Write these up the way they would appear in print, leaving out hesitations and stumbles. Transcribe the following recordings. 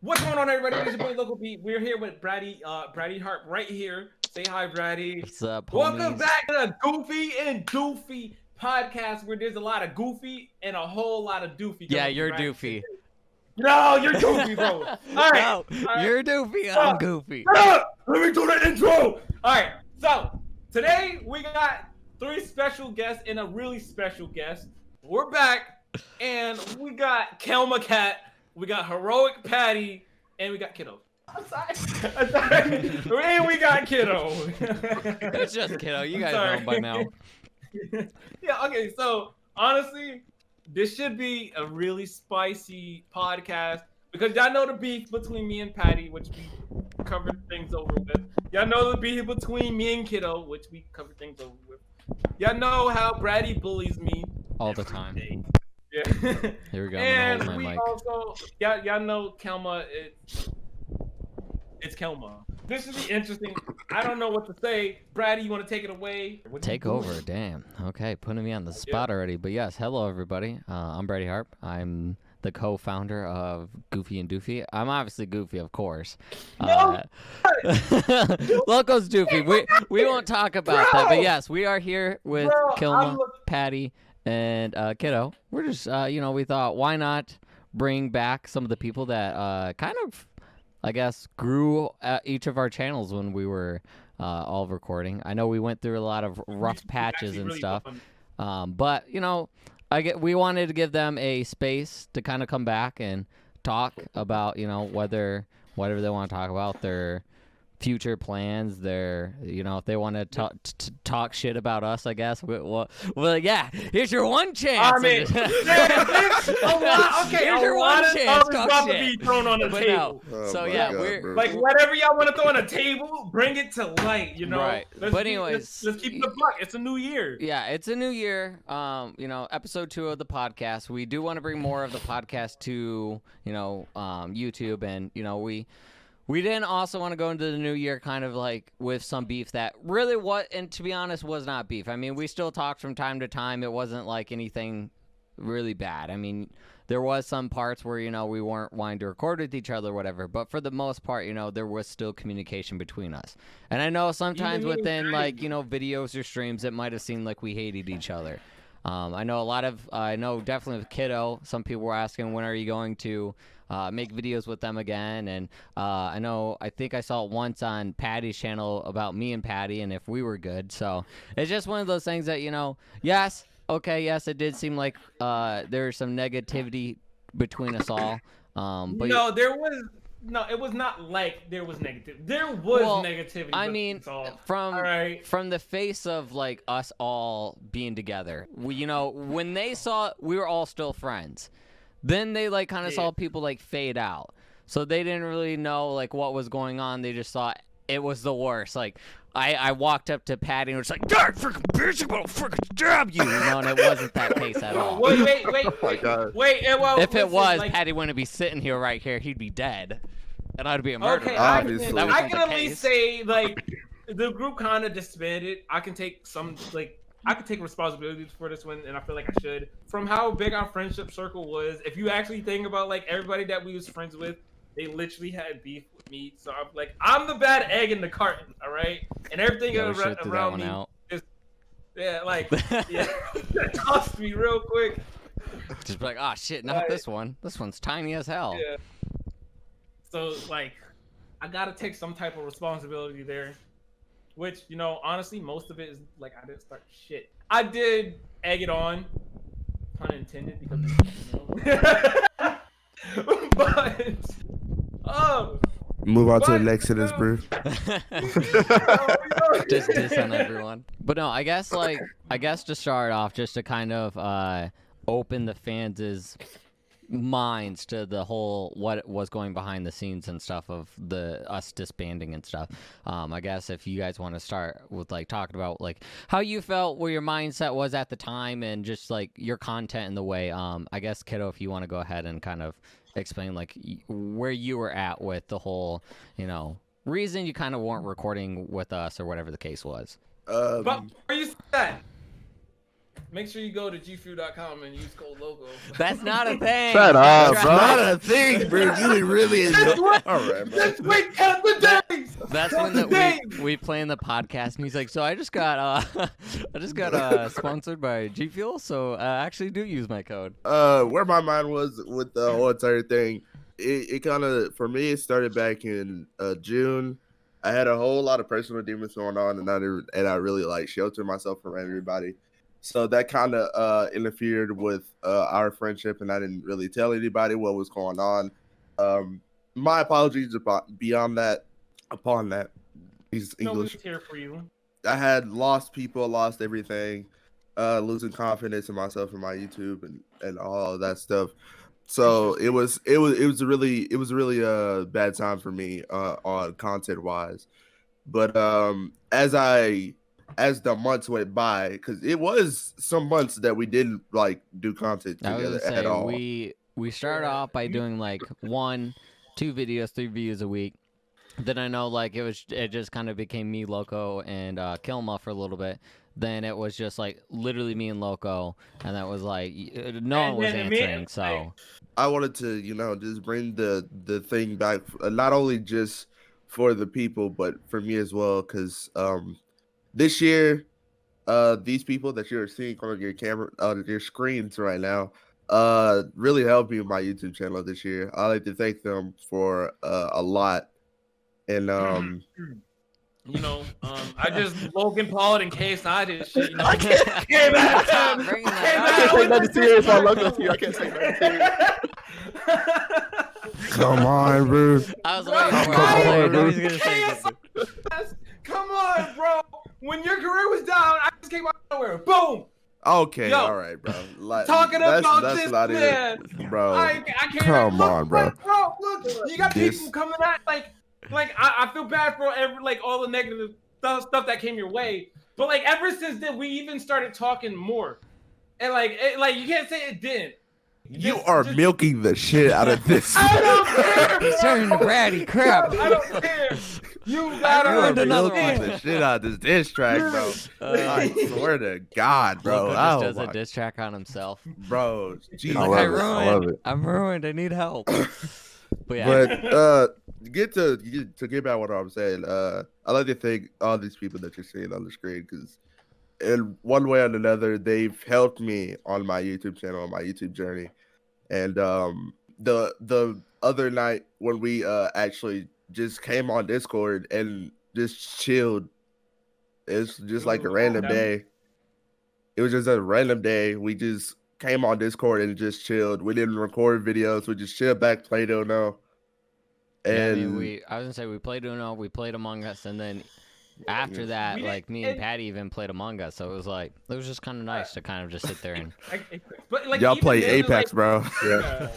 What's going on, everybody? It's your boy Local Beat. We're here with Brattyharp right here. Say hi, Bratty. What's up, homies? Welcome back to the Goofy and Doofy Podcast, where there's a lot of goofy and a whole lot of doofy. Yeah, you're Doofy. No, you're Doofy, bro. All right. No, you're Doofy. I'm Goofy. Let me do the intro. All right. So today we got three special guests and a really special guest. We're back, and we got Kelma Cat. We got Heroic Patty, and we got Kiddo. I'm sorry. And we got Kiddo. It's just Kiddo. You guys know him by now. Yeah, okay. So, honestly, this should be a really spicy podcast because y'all know the beef between me and Patty, which we covered things over with. Y'all know the beef between me and Kiddo, which we covered things over with. Y'all know how Bratty bullies me all the time. Yeah. Here we go. And my we mic. also, y'all know Kelma. It's Kelma. This should be interesting. I don't know what to say. Bratty, you want to take it away? Take over. Damn. Okay, putting me on the spot already. But yes, hello everybody. I'm Brattyharp. I'm the co-founder of Goofy and Doofy. I'm obviously Goofy, of course. No! Loco's Doofy. We won't talk about that. But yes, we are here with Kelma, Patty, and Kiddo. We're just, we thought, why not bring back some of the people that kind of, I guess, grew at each of our channels when we were all recording. I know we went through a lot of rough patches and stuff, but we wanted to give them a space to kind of come back and talk about, whatever they want to talk about, their future plans, if they want to talk shit about us, I guess. Well, yeah, here's your one chance. I mean, here's your one chance. About to be thrown on the table. No. So yeah, we're like whatever y'all want to throw on the table, bring it to light. Right. But anyways, let's keep the buck. It's a new year. Yeah, it's a new year. Episode 2 of the podcast. We do want to bring more of the podcast to YouTube, and we didn't also want to go into the new year kind of like with some beef that really and to be honest, was not beef. I mean, we still talked from time to time. It wasn't like anything really bad. I mean, there was some parts where, we weren't wanting to record with each other or whatever. But for the most part, there was still communication between us. And I know sometimes within videos or streams, it might have seemed like we hated each other. I know definitely with Kiddo, some people were asking, when are you going to make videos with them again? And I think I saw it once on Patty's channel about me and Patty and if we were good. So it's just one of those things that, yes, it did seem like there's some negativity between us all. But it was not like there was negative. There was negativity. I mean, from the face of like us all being together, when they saw we were all still friends, then they like kind of saw people like fade out. So they didn't really know like what was going on. They just thought it was the worst. Like I walked up to Patty and was like, "God, freaking bitch, I'm gonna freaking stab you," and it wasn't that case at all. Wait. Well, if it was, Patty wouldn't be sitting here right here. He'd be dead. And I'd be a murderer. Okay, obviously. I can at least say, like, the group kind of disbanded. I can take responsibility for this one, and I feel like I should. From how big our friendship circle was, if you actually think about, like, everybody that we was friends with, they literally had beef with me. So I'm like, I'm the bad egg in the carton, all right? And everything around me is, that tossed me real quick. Just be like, oh, shit, not this one. This one's tiny as hell. Yeah. So, like, I gotta take some type of responsibility there, which, honestly, most of it is, like, I didn't start shit. I did egg it on, pun intended, because, but, move on to the next sentence, bro. Just diss on everyone. But no, I guess to start off, just to kind of open the fans' minds to the whole what was going behind the scenes and stuff of us disbanding and stuff. I guess if you guys want to start with like talking about like how you felt, where your mindset was at the time, and just like your content in the way. I guess Kiddo, if you want to go ahead and kind of explain like where you were at with the whole, reason you kind of weren't recording with us or whatever the case was. But where you at? make sure you go to gfood.com and use code logo. That's not a thing. Shut up, That's bro. right. Not a thing, bro. You really enjoy. All right, bro. This week count the days. That's Count when the days. we play in the podcast, and he's like, "So I just got sponsored by G Fuel, so I actually do use my code." Where my mind was with the whole entire thing, it kind of, for me, it started back in June. I had a whole lot of personal demons going on, and I really like sheltered myself from everybody. So that kind of interfered with our friendship, and I didn't really tell anybody what was going on. My apologies upon that. He's English. Nobody's here for you. I had lost people, lost everything, losing confidence in myself and my YouTube and all of that stuff. So it was a really bad time for me on content wise. But as the months went by, because it was some months that we didn't like do content together at all. We started off by doing like 1, 2 videos, 3 videos a week. Then I know like it just kind of became me, Loco, and Kilma for a little bit. Then it was just like literally me and Loco, and that was like no one was answering. So I wanted to, just bring the thing back, not only just for the people, but for me as well, because this year, these people that you're seeing on your camera, your screens right now, really helped me with my YouTube channel this year. I like to thank them for a lot. And I just Logan Paul in case I did shit. I can't say nothing serious on Logo to you. I can't say nothing serious. Come on, bro. I was waiting for it. Come on, bro. When your career was down, I just came out of nowhere. Boom. Okay, Yo, all right, bro. Talking about that's this not man, it, bro. I can't. Come on, bro. Bro, look, you got people coming at like I feel bad for all the negative stuff that came your way. But like ever since then, we even started talking more, and you can't say it didn't. You are milking the shit out of this. I don't care. He's turning to Bratty crap. I don't care. You gotta milking the shit out of this diss track, bro. I swear to God, bro. Loco just does a diss track on himself. Bro, Jesus. I love it. I'm ruined. I need help. But yeah. Get back what I'm saying. I like to thank all these people that you're seeing on the screen, because in one way or another, they've helped me on my YouTube channel, on my YouTube journey. And the other night when we actually just came on Discord and just chilled, it's just like a random day. It was just a random day. We just came on Discord and just chilled. We didn't record videos. We just chilled back, played Uno. And I was gonna say we played Uno, we played Among Us, and then after that, like me and Patty even played Among Us. So it was just kind of nice to kind of just sit there and. But like y'all play Apex, bro. Yeah.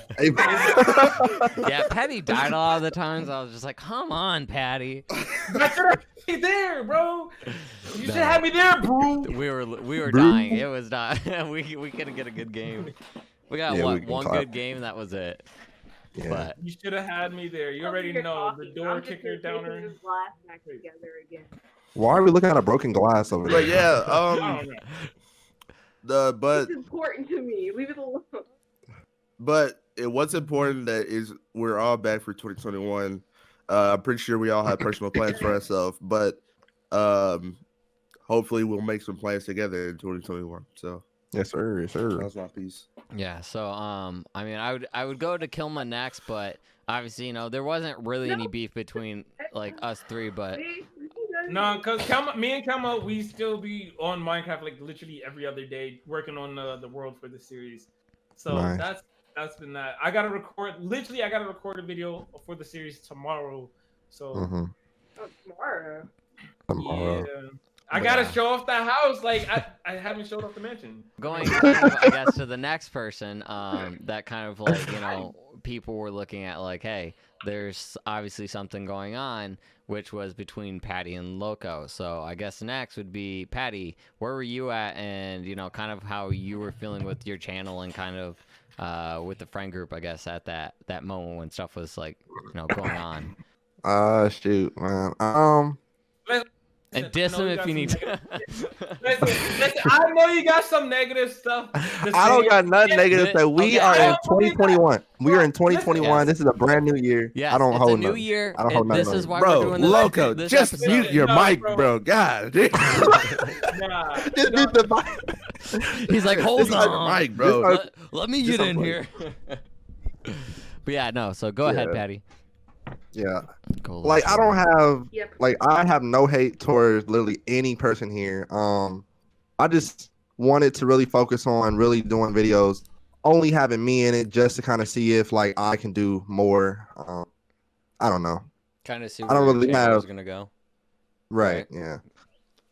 Yeah, Patty died a lot of the times. I was just like, come on, Patty. I should have been there, bro. You should have me there, bro. We were dying. It was not. we couldn't get a good game. We got one good game, and that was it. Yeah. But you should have had me there. You already know the door kicker downer. Why are we looking at a broken glass over there? But yeah, it's important to me. Leave it alone. But what's important that is we're all back for 2021. I'm pretty sure we all have personal plans for ourselves, but hopefully we'll make some plans together in 2021. So yes, sir. Yes, sir. That's my piece. Yeah. So I mean, I would go to Kilma next, but obviously, there wasn't really any beef between like us three, but. No, because me and Kelma, we still be on Minecraft like literally every other day, working on the world for the series. So nice. That's been that. I gotta record a video for the series tomorrow. So tomorrow. Yeah. I gotta show off the house. Like I haven't showed off the mansion. Going, I guess, to the next person. That kind of like people were looking at like, hey, there's obviously something going on, which was between Patty and Loco. So I guess next would be Patty. Where were you at, and kind of how you were feeling with your channel and kind of with the friend group, I guess, at that moment when stuff was like going on. Shoot, man. And diss him if you need to. Listen, I know you got some negative stuff. I don't got nothing negative. That we Okay, are I in don't believe 2021. We are in 2021. Yes. This is a brand new year. Yes, I don't it's hold a new nothing. year. I don't hold This nothing. is why Bro, we're doing this. Loco, this just episode. mute your No, mic, bro. bro. God. Nah, Just mute the mic. He's like, hold This is the on, mic, bro. let me Just get in unplug. here. But yeah, no. So go ahead, Yeah. Patty. Yeah. Go Like I don't have Yep. like I have no hate towards literally any person here. I just wanted to really focus on really doing videos, only having me in it just to kind of see if like I can do more. I don't know. kind of see I where don't your really channel is have- gonna go. Right. Yeah.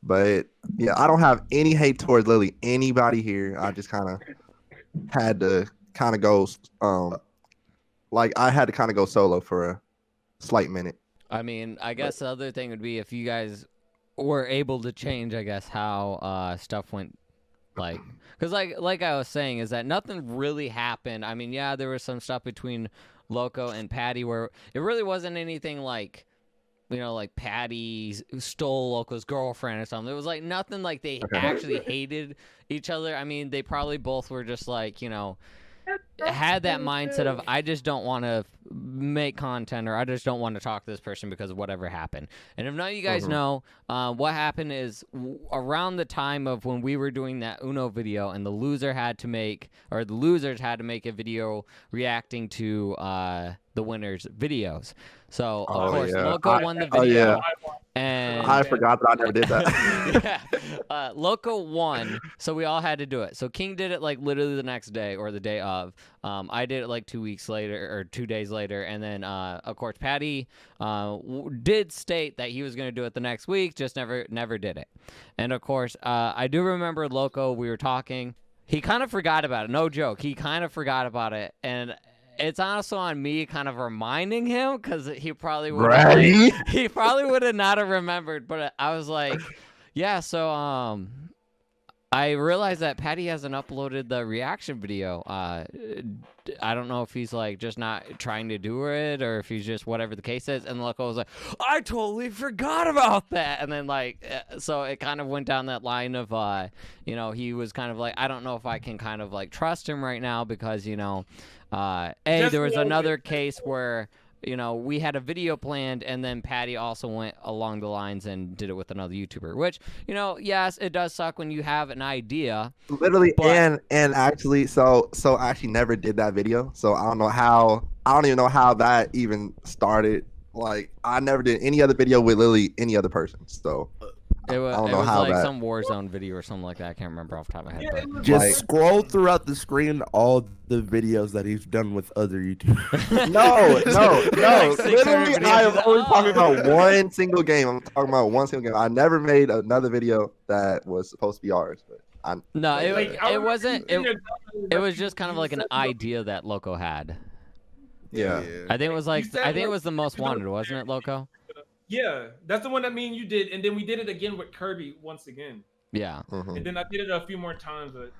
But yeah, I don't have any hate towards literally anybody here. I just kind of had to kind of go like I had to kind of go solo for a slight minute. I mean, I guess the other thing would be if you guys were able to change, I guess, how stuff went, like, because like I was saying, is that nothing really happened. I mean, yeah, there was some stuff between Loco and Patty where it really wasn't anything like, you know, like Patty stole Loco's girlfriend or something. It was like nothing like they actually hated each other. I mean, they probably both were just like, you know, had that mindset of I just don't want to make content or I just don't want to talk to this person because of whatever happened. And if none of you guys know, what happened is around the time of when we were doing that Uno video and the losers had to make a video reacting to the winners' videos. So of course, yeah. Loco won the Oh, video. yeah. And I forgot that I never did that. yeah. Loco won, so we all had to do it. So King did it like literally the next day or the day of. I did it like 2 weeks later or 2 days later, and then of course Patty did state that he was going to do it the next week, just never did it. And of course, I do remember Loco. We were talking. He kind of forgot about it. No joke. He kind of forgot about it, and it's also on me kind of reminding him because he probably would Right? he probably would have not have remembered. But I was like, yeah. So I realized that Patty hasn't uploaded the reaction video. I don't know if he's like just not trying to do it or if he's just whatever the case is. And Loco was like, I totally forgot about that. And then like, so it kind of went down that line of, you know, he was kind of like, I don't know if I can kind of like trust him right now because, you know, there was another case where, you know, we had a video planned and then Patty also went along the lines and did it with another YouTuber, which, you know, yes, it does suck when you have an idea. Literally, But- and actually, so I actually never did that video. So I don't even know how that even started. Like I never did any other video with literally any other person. So It was, I don't know was how like that- some Warzone video or something like that. I can't remember off the top of my head. Yeah, But it was Just Like- scroll throughout the screen all the videos that he's done with other YouTubers. no. Like 600 Literally, videos. I am only Oh. talking about one single game. I'm talking about one single game. I never made another video that was supposed to be ours. But no, Like, I it remember wasn't. you It, said- it was just kind of like an you said- idea that Loco had. yeah. I think it was like You said, I think it like, was the most you know- wanted, wasn't it, Loco? Yeah, that's the one that me and you did, and then we did it again with Kirby once again, Yeah, Mhm. and then I did it a few more times, but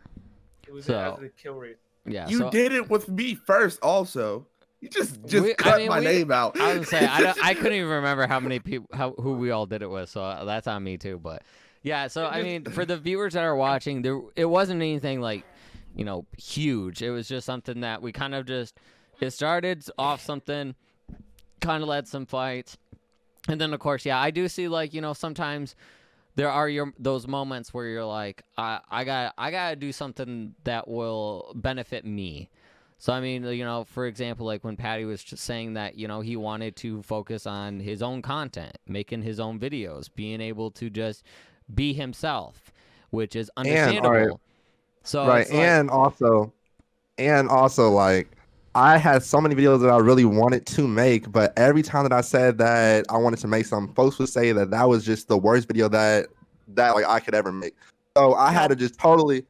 it was So- as a kill rate. yeah. You so, did it with me first, also. You just I cut mean, my name out. I was gonna say I couldn't even remember how many people who we all did it with, so that's on me too. But yeah, so I mean, for the viewers that are watching, it wasn't anything like, you know, huge. It was just something that we kind of just it started off something, kind of led some fights, and then of course, yeah, I do see like, you know, sometimes there are those moments where you're like, I gotta do something that will benefit me. So I mean, you know, for example, like when Patty was just saying that, you know, he wanted to focus on his own content, making his own videos, being able to just be himself, which is understandable. right. So Right, it's like- and also like I had so many videos that I really wanted to make, but every time that I said that I wanted to make some, folks would say that that was just the worst video that like I could ever make. So I had to just totally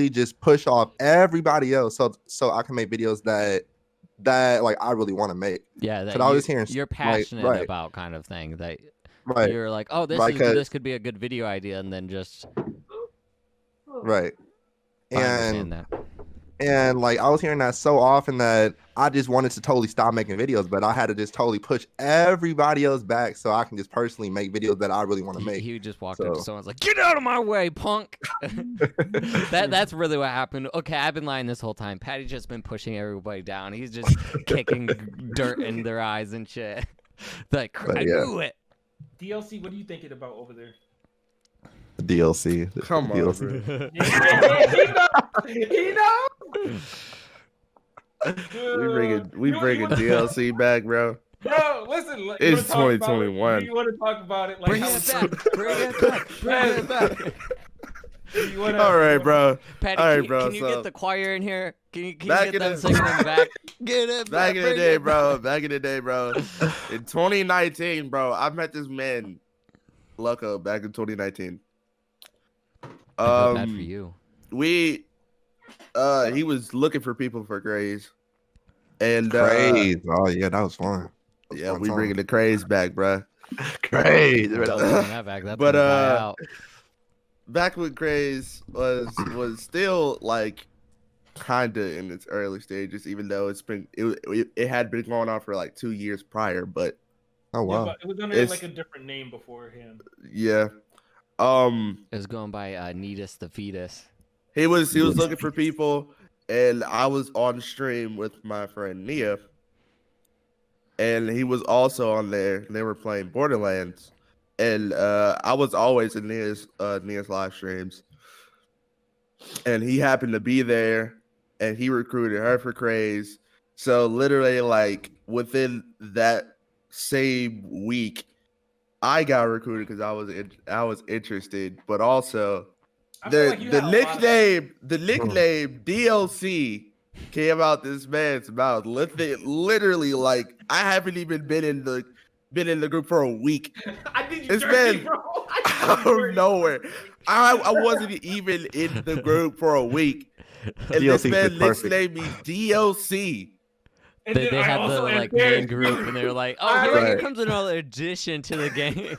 just push off everybody else so I can make videos that like I really want to make. yeah, that But I was hearing you're like, passionate right. about kind of thing that Right, you're like, oh, Right, 'cause- this could be a good video idea, and then just right. I understand And that. And like I was hearing that so often that I just wanted to totally stop making videos, but I had to just totally push everybody else back so I can just personally make videos that I really want to make. He just walked up to someone's like, "Get out of my way, punk!" That's really what happened. Okay, I've been lying this whole time. Patty's just been pushing everybody down. He's just kicking dirt in their eyes and shit. Like, I knew it. DLC, what are you thinking about over there? DLC. Come on, DLC. bro. He knows. We bringing DLC back, bro. Bro, listen. It's 2021. You want to talk about it? Like, Bring it back. Bring it back. Bring it back. All right, bro. Patty, All right, bro. Can you get the choir in here? Can you Back get in them the- singing in the back? Get it Back in the day, bro. Back in the day, bro. In 2019, bro, I met this man, Lucko, back in 2019. Bad for you. He was looking for people for Grays. And Craze. Oh yeah, that was fun. yeah, we bringing the craze back, bro. Craze. Don't bring that back. That's But, gonna die out. Back when Craze was still like kind of in its early stages, even though it had been going on for like 2 years prior. But Oh Yeah, wow. but it was under It's- like a different name beforehand. yeah, It was going by Neatus the Fetus. he was looking for people, and I was on stream with my friend Nia, and he was also on there. And they were playing Borderlands, and I was always in Nia's live streams, and he happened to be there, and he recruited her for Craze. So literally, like within that same week, I got recruited because I was interested, but also I feel the like you the had a lot of- nickname DLC came out this man's mouth. Literally, like I haven't even been in the group for a week. I did you It's dirty, been bro. out of nowhere. I wasn't even in the group for a week, and this DLC man is perfect. nicknamed me DLC. And They then I had the also like main embarrassed group, you. and they were like, "Oh, I- here Right. comes another addition to the game."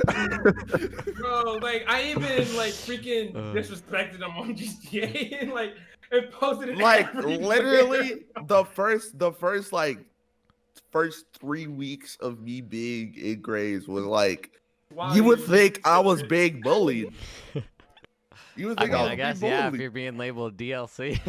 Bro, like I even like freaking disrespected him on GTA and like and posted it Like everywhere. literally, the first 3 weeks of me being in Grays was like, Wow, you would think I was being bullied. You would I think mean, I was I guess being yeah, if bullied. you're being labeled DLC.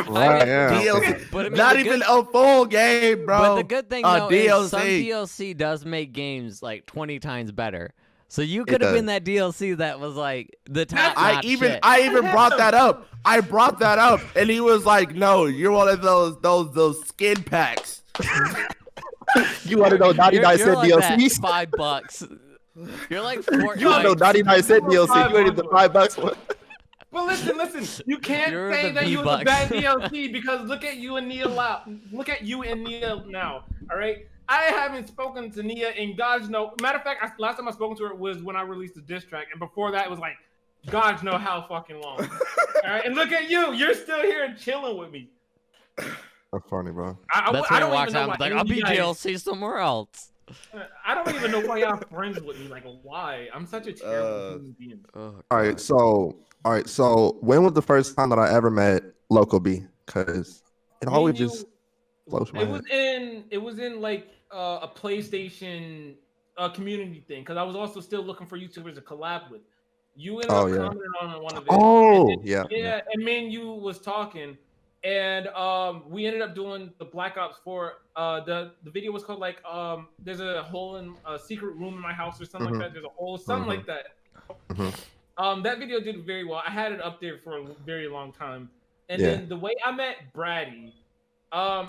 Right, yeah. DLC, But I mean, not the even good- a full game, bro. But the good thing though is some DLC. DLC does make games like 20 times better. So you could have does. been that DLC that was like the top. I notch even shit. brought that up. I brought that up, and he was like, "No, you're one of those skin packs." You want to know 99 cent like that DLCs? $5. You're like Fortnite. You want to know 99 cent DLC? You ain't the $5 one. But listen, you can't You're say the that you was a V-Bucks. bad DLC because look at you and Nia look at you and Nia now. All right. I haven't spoken to Nia in God's know. Matter of fact, last time I spoke to her was when I released the diss track, and before that it was like God's know how fucking long. All right, and look at you, you're still here and chilling with me. That's funny, bro. That's I when he don't walks even know out why and like, any I'll of you be guys- DLC somewhere else. I don't even know why y'all friends with me. Like, why? I'm such a terrible human being. Oh, All right, so when was the first time that I ever met Loco B? Because it Me always and you- just blows my It head. was in like a PlayStation community thing because I was also still looking for YouTubers to collab with. You ended Oh, up yeah. commenting on one of it. Oh, and then- yeah. yeah. And me and you was talking, and we ended up doing the Black Ops 4. The video was called like there's a hole in a secret room in my house or something Mhm. like that. There's a hole, something like that. That video did very well. I had it up there for a very long time. And Yeah. then the way I met Bratty,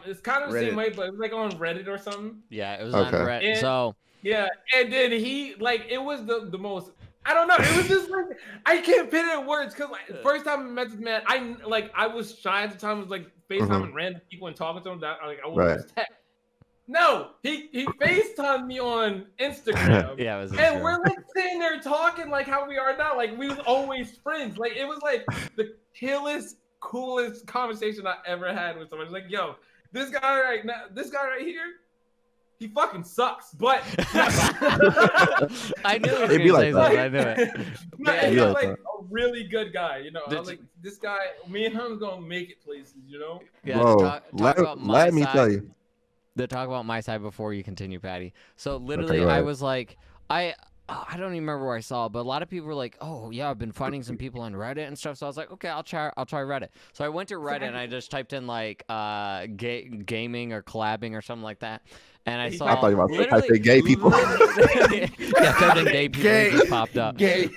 it's kind of the Reddit. same way, but it was like on Reddit or something. Yeah, it was Okay. on Red. And- So Yeah, and then he like it was the most. I don't know. It was just like I can't put it in words because like, first time I met this man, I was shy at the time. It was like FaceTiming random people and talking to them. That like I Right. was text. No, he FaceTimed me on Instagram. yeah, it was. And we're like sitting there talking like how we are now. Like we was always friends. Like it was like the coolest conversation I ever had with someone. It's like, yo, this guy right here, he fucking sucks. But I knew it was It'd be gonna say like that. something. I knew it. no, Yeah, he's yeah. like a really good guy. You know, I Did was like, this guy, me and him gonna make it places. You know. Yeah, Bro, talk about my let me side. tell you. To talk about my side before you continue, Patty. So literally, go I ahead. was like, I don't even remember where I saw it, but a lot of people were like, "Oh yeah, I've been finding some people on Reddit and stuff." So I was like, "Okay, I'll try Reddit." So I went to Reddit and I just typed in like gaming or collabing or something like that, and I saw. I thought you were about to type literally- in gay people. yeah, typed in gay people and it just popped up. Gay.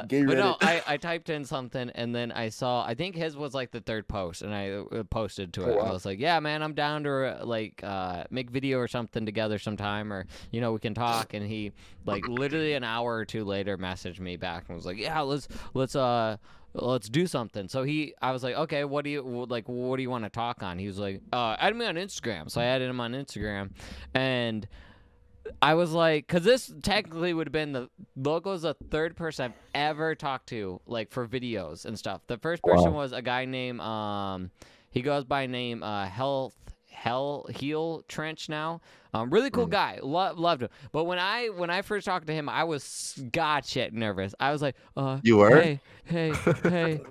Gay But no, Reddit. I typed in something and then I saw, I think his was like the third post, and I posted to it. Oh, wow. I was like, yeah, man, I'm down to make video or something together sometime, or we can talk. And he like literally an hour or two later messaged me back and was like, yeah, let's do something. So I was like, okay, what do you want to talk on? He was like, add me on Instagram. So I added him on Instagram, and I was like, because this technically would have been Loco's the third person I've ever talked to, like, for videos and stuff. The first person was a guy named, he goes by name Heel Trench now. Really cool guy. Loved him. But when I first talked to him, I was god shit nervous. I was like, You were? hey,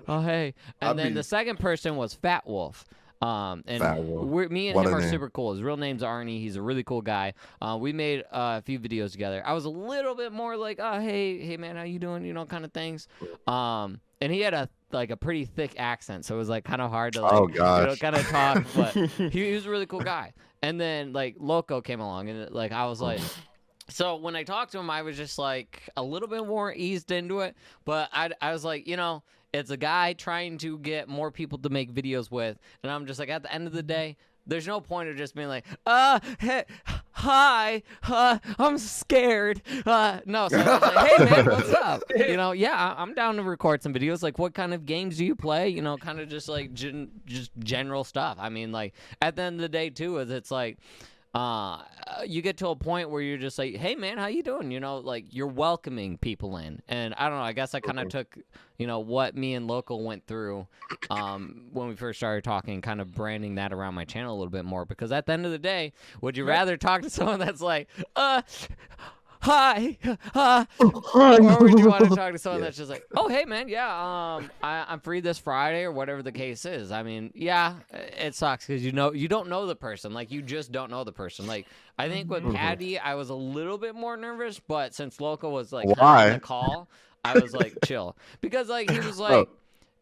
oh hey. And then mean- the second person was Fat Wolf. And Fat Wolf. me and What him a are name. super cool. His real name's Arnie. He's a really cool guy. We made a few videos together. I was a little bit more like, oh hey man, how you doing? Kind of things. And he had a pretty thick accent, so it was like kind of hard to like Oh, gosh. kind of talk. But he was a really cool guy. And then like Loco came along, and like I was like. So when I talked to him, I was just like a little bit more eased into it. But I was like, it's a guy trying to get more people to make videos with. And I'm just like, at the end of the day, there's no point of just being like, hey, hi, I'm scared. No, so I was like, hey, man, what's up? Yeah, I'm down to record some videos. Like, what kind of games do you play? Kind of just like just general stuff. I mean, like, at the end of the day, too, is it's like, you get to a point where you're just like, hey man, how you doing? Like you're welcoming people in. And I don't know, I guess I kind of took, what me and Local went through when we first started talking, kind of branding that around my channel a little bit more, because at the end of the day, would you rather talk to someone that's like, hi, or would you want to talk to someone that's just like, oh hey man, yeah, I'm free this Friday, or whatever the case is. I mean, yeah, it sucks because you don't know the person, like you just don't know the person. Like I think with Patty, I was a little bit more nervous, but since Loco was like kinda on the call, I was like chill, because like he was like.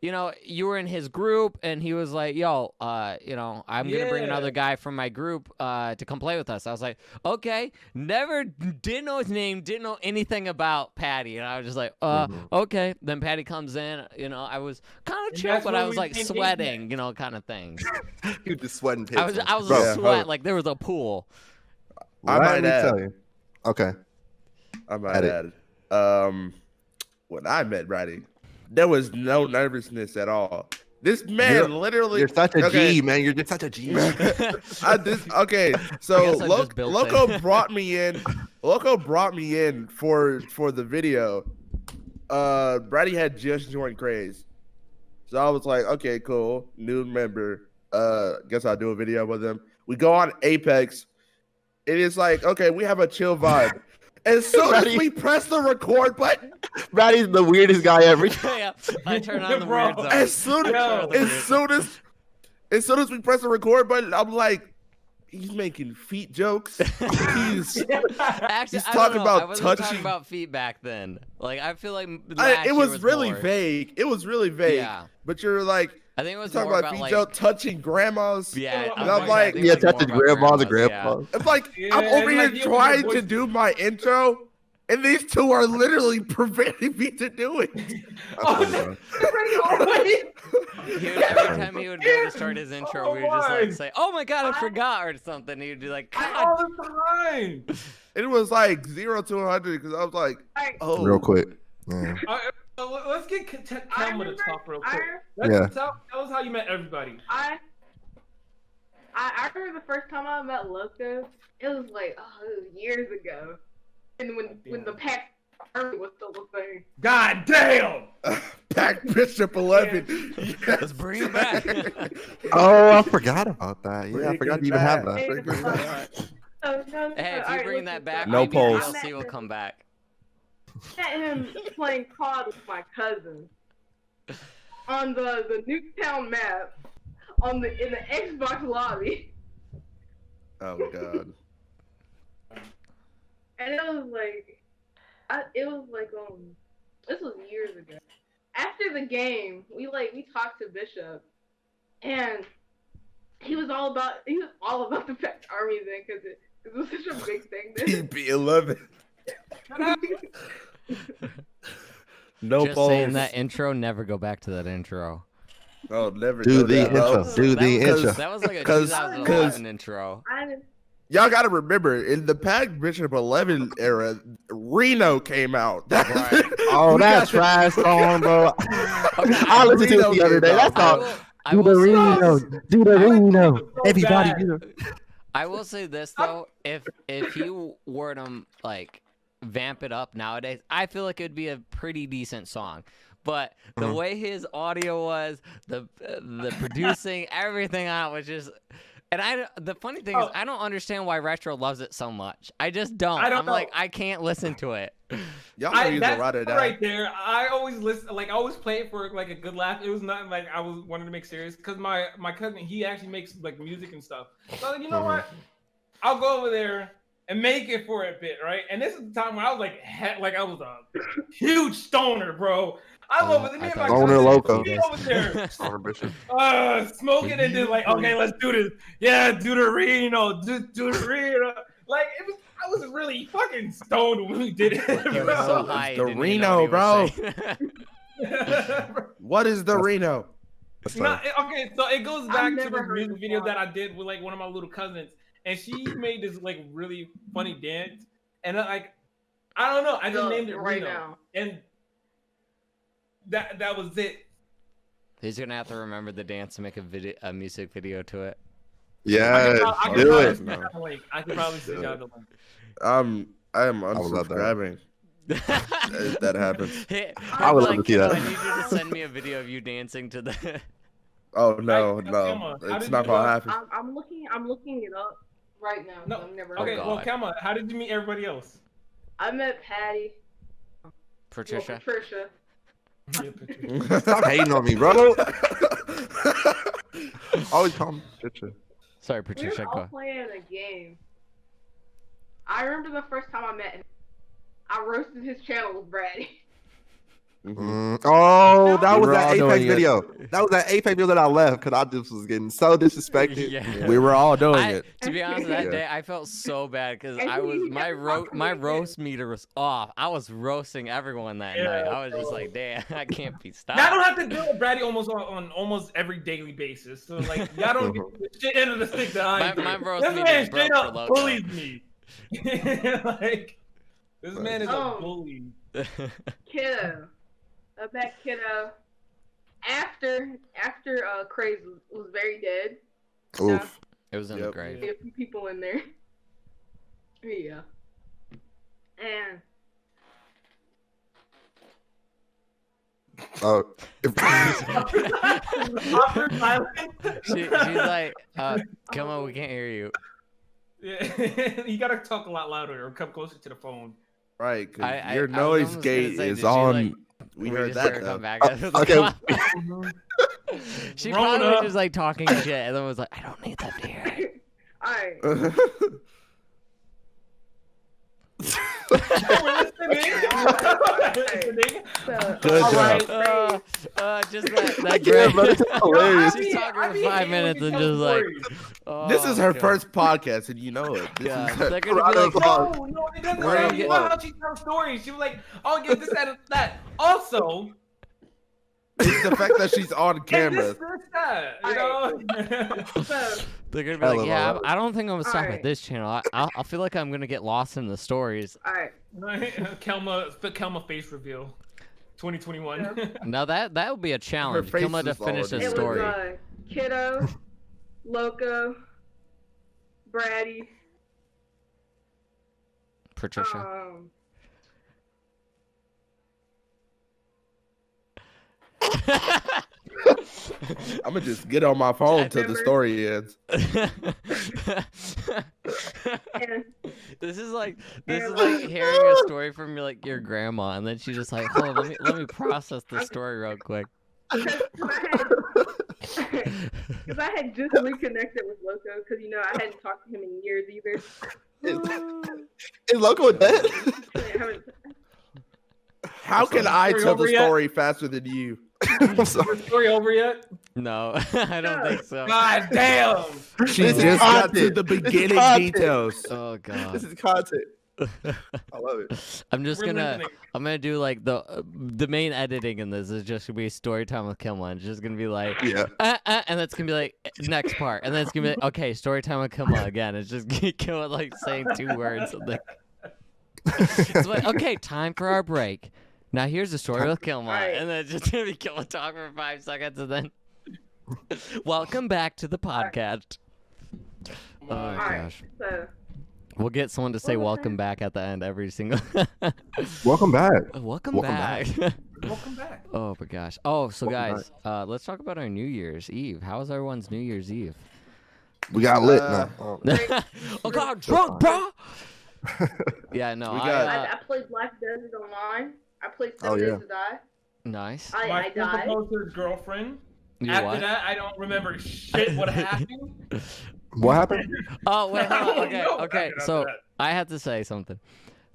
You were in his group, and he was like, yo, I'm going to bring another guy from my group to come play with us. I was like, okay. Didn't know his name, didn't know anything about Patty. And I was just like, okay. Then Patty comes in, I was kind of chill, that's but when I was we like became sweating, kind of things. You just sweating I was Bro, a sweat, like there was a pool. I Let might me add. tell you. Okay. I might Edit. add. When I met Bratty, there was no nervousness at all. This man literally. You're such a G, okay. man. You're just such a G. Okay, so I guess I'm just built Loco in. brought me in. Loco brought me in for the video. Bratty had just joined Craze, so I was like, okay, cool, new member. Guess I'll do a video with him. We go on Apex. It is like, okay, we have a chill vibe. As soon as we press the record button, Bratty's the weirdest guy ever. Yeah, I turn on the Bro, weird zone. as soon as we press the record button, I'm like, he's making feet jokes. He's Actually, he's I talking don't know. I about wasn't talking touching. about feet back then. Like I feel like last It year was really more. vague. It was really vague. Yeah. But you're like I think it was talking more about about feet like joke, touching grandmas. yeah. And I I'm was like- I think Yeah, it was more touching about grandmas and grandmas, grandpas. It's like Yeah, I'm over and here like, you trying voice- to do my intro, and these two are literally preventing me to do it. Oh, Every time he would go to start his intro, we would just like my. say, "Oh my god, I forgot" or something. He'd be like, all "God." the time. It was like 0 to 100 because I was like, oh, Real quick. Yeah. Let's get Kelma to talk real quick. Yeah. Tell us how you met everybody. I remember the first time I met Loco. It was like, it was years ago. And when the pack was still a thing. God damn! Pack Bishop 11. Yes. Let's bring it back. Oh, I forgot about that. Yeah, I Bring forgot it to even have back. that. Bring it back. no. Hey, if you Alright, bring listen, that back, No maybe polls. DLC will come back. I met him playing COD with my cousin on the Nuketown map in the Xbox lobby, Oh my god. and it was like, this was years ago. After the game, we talked to Bishop, and he was all about the fact Army's in because it was such a big thing then. PP11. No Just polls. saying that intro, never go back to that intro. Oh, never Do do the that, bro. intro. Do That the was- intro. That was like a 'Cause- 2011 intro. I didn't. Y'all gotta remember, in the Pack Bishop 11 era, Reno came out. Right. Oh, We that got- trash song, bro. Okay, I listened to it Reno the other day. came That's out. all. I Do will the say Reno. this. Do the Reno. so Everybody bad. do the. I will say this though, if you were to like vamp it up nowadays, I feel like it'd be a pretty decent song. But the way his audio was, the producing, everything on it was just. And the funny thing is, I don't understand why Retro loves it so much. I just don't. I don't I'm know. like, I can't listen to it. Y'all know he's a That's ride or die. right there. I always listen, I always play it for like a good laugh. It was not like I was wanting to make serious because my cousin, he actually makes like music and stuff. So I was like, you know what? I'll go over there and make it for a bit, right? And this is the time when I was like, I was a huge stoner, bro. I was over there, me and my Stoner cousin, loco. we over there, Stoner Bishop. smoking and then like, okay, let's do this. Yeah, do the Reno, do the Reno. Like I was really fucking stoned when we did it. He was so Bro, high, the he didn't even know Reno, what he was saying. What is the Reno? Okay, so it goes I've back to never this heard music this video song. that I did with like one of my little cousins, and she made this like really funny dance, and I don't know, I just named it right Reno, now. and that was it. He's gonna have to remember the dance and make a music video to it. Yeah, I could do probably it. send y'all the link. I could probably send y'all the link. I am would love that. unsubscribing if that happens. Hey, I would love like, to see that. I need you to send me a video of you dancing to the. Oh no, Come no, on. How it's did not you, gonna happen. I'm looking it up right now. 'cause No, I've never. Okay, heard of well, God. Kama, how did you meet everybody else? it. I met Patty. Patricia. Patricia. Stop hating on me, bro. Always call me Patricia. Sorry, We Patricia. were all Go. playing a game. I remember the first time I met him. I roasted his channel with Bratty. Oh, that We was were that all Apex doing it. video. That was that Apex video that I left because I just was getting so disrespected. Yeah. We were all doing I, it. to be honest, that Yeah. day I felt so bad because And I was he my kept my talking roast meter was off. I was roasting everyone that Yeah, night. I was just like, damn, I can't be stopped. Now I don't have to deal with Brady on almost every daily basis. So like y'all don't get the shit end of the stick that I do. My roast This meter man is broke straight for up Loco. bullies me. Like this man is a Oh. bully. Kiddo. I met Kiddo after Craze was very dead. Oof. It was in the Yep. grave. A few people in there. Yeah. And Oh. Awkward silence. She's like, come on, we can't hear you. Yeah, you gotta talk a lot louder or come closer to the phone. Right, 'cause I your was noise almost gonna gate say, is did she, on. like- we We heard just heard that her though. come back. Okay. She Grown probably up. just like talking shit and then was like, I don't need them to hear it. alright. We're listening. So Good All job. right. Just that I grab. can't, but it's hilarious. She's talking I for be 5 hating when minutes you and tell just like, stories. This is her God. first podcast, and you know it. This God. is her- They're gonna be Round like, of applause. No, it doesn't. We're Say, gonna you get- know how she tells stories. She was like, "Oh, get this, that, and that." Also, It's the fact that she's on and camera. this, that. You know. so they're gonna be Hella like, yeah, love. I don't think I'm gonna stop at Alright. this channel. I feel like I'm gonna get lost in the stories. alright. Kelma face reveal, 2021. Now that would be a challenge. face Kelma to is all finish it a is. It story. was Kiddo, Loco, Bratty, Patricia. I'm gonna just get on my phone till the story ends. This is like hearing a story from like your grandma, and then she's just like, "Hold on, let me process this story real quick." Because I had just reconnected with Loco, because I hadn't talked to him in years either. Is Loco dead? How can I tell the story faster than you? Is the story over yet? No, I don't think so. God damn! She This is just got to content. the This is beginning content. details. Oh god. This is content. I love it. I'm We're gonna listening. do like the main editing in this is just gonna be story time with Kimla. It's just gonna be like Yeah. and that's gonna be like next part, and then it's gonna be like, okay, story time with Kimla again. It's just Kimla like saying 2 words. And like, it's like, okay, time for our break. Now here's the story with Kilma, Right. and then it's just gonna be Kilma talking for 5 seconds, and then welcome back to the podcast. Oh Alright, gosh, so we'll get someone to say What was welcome that? back at the end every single. Welcome back. welcome Welcome back. Welcome back. Oh my gosh. Oh, so Welcome guys, let's talk about our New Year's Eve. How was everyone's New Year's Eve? We got lit. Uh, No. Oh god, drunk, bro. Yeah, no, We I got- I played Black Desert Online. I played Oh, 7 yeah. Days to Die. nice. I My friend died. proposed to his girlfriend. You After what? that, I don't remember shit what happened. What happened? Oh wait, hold on. I don't Okay, know what okay. happened So after that. I have to say something.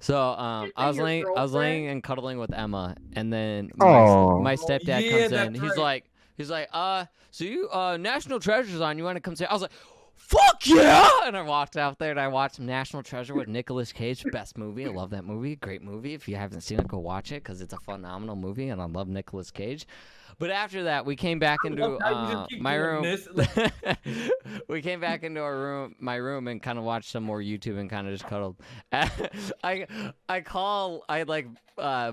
So You I was say your laying girlfriend? and cuddling with Emma, and then Aw. my stepdad yeah, comes in. that's He's like, so you National Treasure's on. You want to come say? I was like, fuck yeah! And I walked out there and I watched National Treasure with Nicolas Cage. Best movie. I love that movie. Great movie. If you haven't seen it, go watch it because it's a phenomenal movie, and I love Nicolas Cage. But after that, we came back into love how you just keep my doing room. this. We came back into my room, and kind of watched some more YouTube and kind of just cuddled. I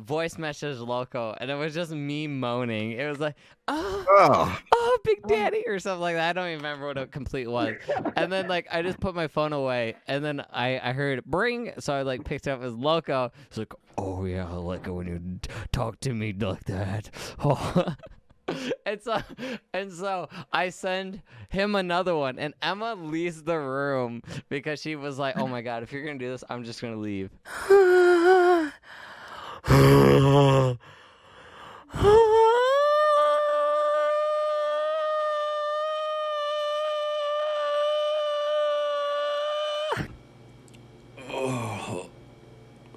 voice message Loco, and it was just me moaning. It was like, oh, Big Daddy, or something like that. I don't even remember what it complete was. And then like I just put my phone away, and then I heard bring, so I like picked up as Loco. It's like, oh yeah, I like it when you talk to me like that. Oh. And so I send him another one, and Emma leaves the room because she was like, "Oh my god, if you're gonna do this, I'm just gonna leave."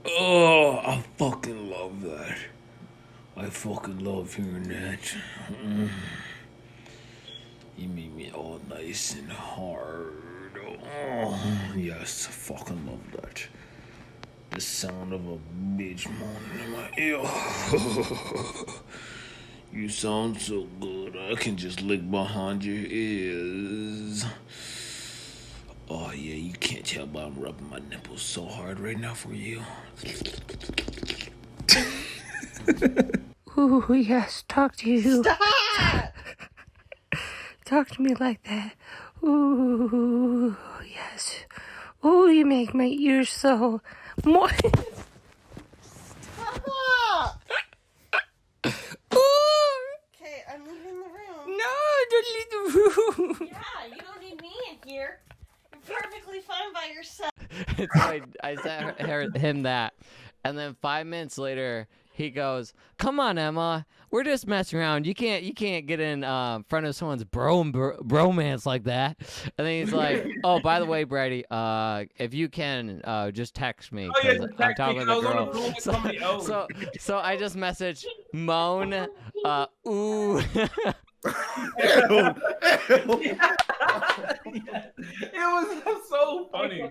Oh, I fucking love that. I fucking love hearing that. You make me all nice and hard. Oh, yes, I fucking love that. The sound of a bitch moaning in my ear. You sound so good, I can just lick behind your ears. Oh yeah, you can't tell, but I'm rubbing my nipples so hard right now for you. Ooh, yes, talk to you. Stop! Talk to me like that. Ooh, yes. Ooh, you make my ears so moist. Stop! Okay, I'm leaving the room. No, don't leave the room. Yeah, you don't need me in here. You're perfectly fine by yourself. So I sent him that, and then 5 minutes later he goes, "Come on, Emma, we're just messing around. You can't get in front of someone's bromance like that." And then he's like, "Oh, by the way, Brady, if you can just text me Oh, yeah, because just I'm text me, talking 'cause I with was a on the girl." phone with somebody else. So I just messaged moan, ooh. It was so funny.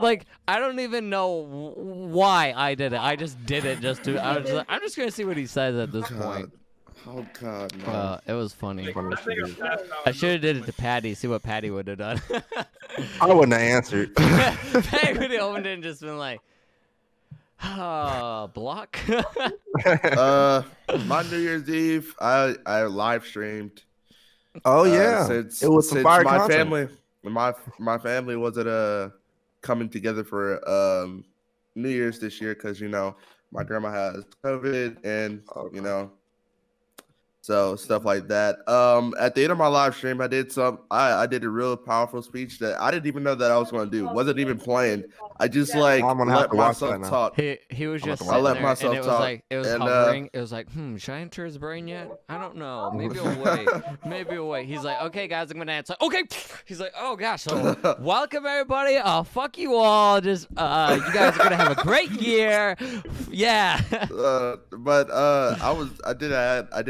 Like I don't even know why I did it. I just did it just to. I was just like, I'm just gonna see what he says at this point. Oh god, no. It was funny. I think I passed out. I should have did it to Patty. See what Patty would have done. I wouldn't have answered. Patty would have opened it and just been like, block. My New Year's Eve, I live streamed. Oh yeah, Since it was some since fire my content. my family wasn't coming together for New Year's this year because my grandma has COVID and So stuff like that. At the end of my live stream, I did a real powerful speech that I didn't even know that I was going to do. Wasn't even planned. I just like I'm gonna have let to watch that myself now. talk. He was I'm just about to sitting let there, myself and it was talk, like it was and, hovering. It was like, should I enter his brain yet? I don't know. Maybe I'll wait. Maybe I'll wait. He's like, okay, guys, I'm gonna answer. Okay. He's like, oh gosh, so welcome everybody. Fuck you all. Just you guys are gonna have a great year. Yeah. But I did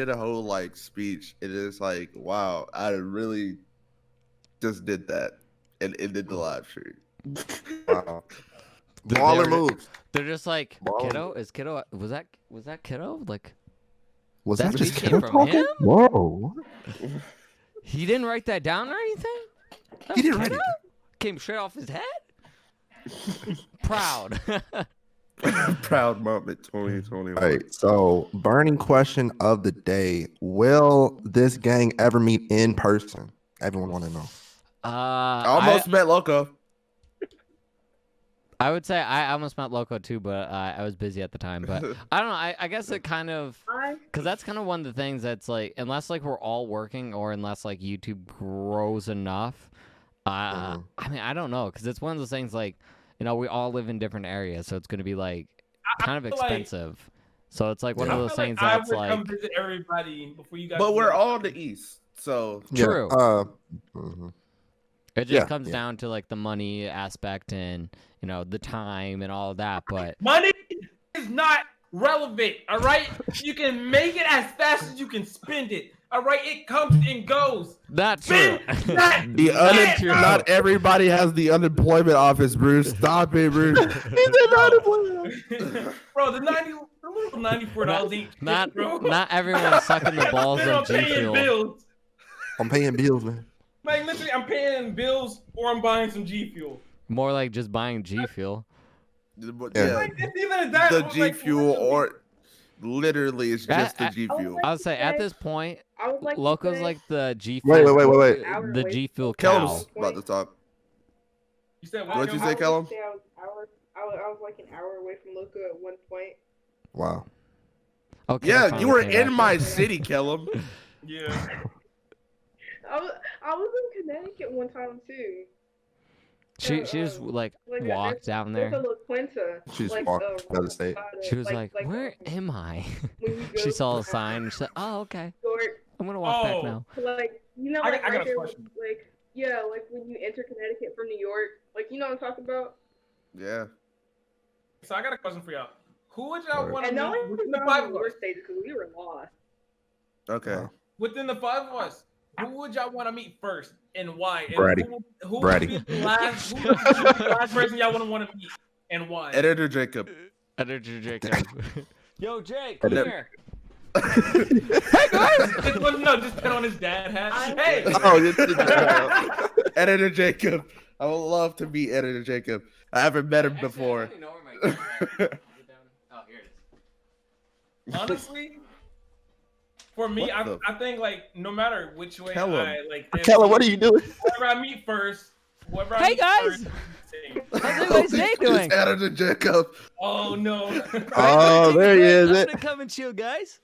a whole like speech. It is like, wow, I really just did that and ended the live stream. Wow. Baller moves. They're just like, Baller. kiddo. Is kiddo? Was that kiddo? Like, Was That's that what just came him from talking? him? Whoa. he didn't write that down or anything? That He was didn't write kiddo? it. Came straight off his head. Proud. Proud moment 2021. All right, so burning question of the day: will this gang ever meet in person? Everyone want to know. I almost met Loco. I would say I almost met Loco too, but I was busy at the time. But I don't know. I guess it kind of, because that's kind of one of the things that's like, unless like we're all working or unless like YouTube grows enough. I mean, I don't know, because it's one of those things like, you know, we all live in different areas, so it's going to be like kind of expensive. So it's like one of those things that's I would come like. visit everybody before you guys. But we're all in the East, so True. Mhm. It just Yeah, comes yeah. down to like the money aspect and, you know, the time and all of that. But money is not relevant. All right, you can make it as fast as you can spend it. All right, it comes and goes. not true. Spend that Not true. not everybody has the unemployment office, Bruce. Stop it, Bruce. Bro, the little $94 ain't shit, Not bro. not everyone's sucking the balls I'm of G paying Fuel. bills. I'm paying bills, man. Like literally, I'm paying bills or I'm buying some G Fuel. More like just buying G Fuel. Yeah, Like, it's either that the or, G like, Fuel or literally it's just the I- G Fuel. I would say at this point, I would like to Loco's say- like the G Fuel. Wait. The G Fuel cow. Kellum's about to talk. You said What'd you say, I would Kellum? say I was like an hour away from Loco at one point. Wow. Okay, Yeah, fine, you were okay, in my city, Kellum. Yeah. I was in Connecticut one time too. She just like walked down There's a there. La Quinta. She just like, walked right down the state. beside it, She was like, "Where am I?" when you go She saw a from sign. And she said, "Oh, okay. York I'm gonna walk back Oh. now." to, like, you know, I like got right a there, question. like yeah, like when you enter Connecticut from New York, like you know what I'm talking about. Yeah. So I got a question for y'all. Who would y'all want to And no meet one within was the on five the of York us? stage because we were lost. Okay. Within the five of us, who would y'all want to meet first and why? And Bratty. Who Bratty. would be the last? Who would be the last person y'all want to meet and why? Editor Jacob. Editor Jacob. Yo, Jake, come And then- here. Hey guys! Just put on his dad hat. Hey! Oh, Editor Jacob. I would love to meet Editor Jacob. I haven't met him before. Honestly, for me, What the- I think like no matter which way Kellum. I like, if- Kellum, what are you doing? whoever I meet first, whoever I Hey, meet guys! first, same. How's everybody's day doing? It's Editor Jacob. Oh no! Oh, there he is. I'm gonna come and chill, guys.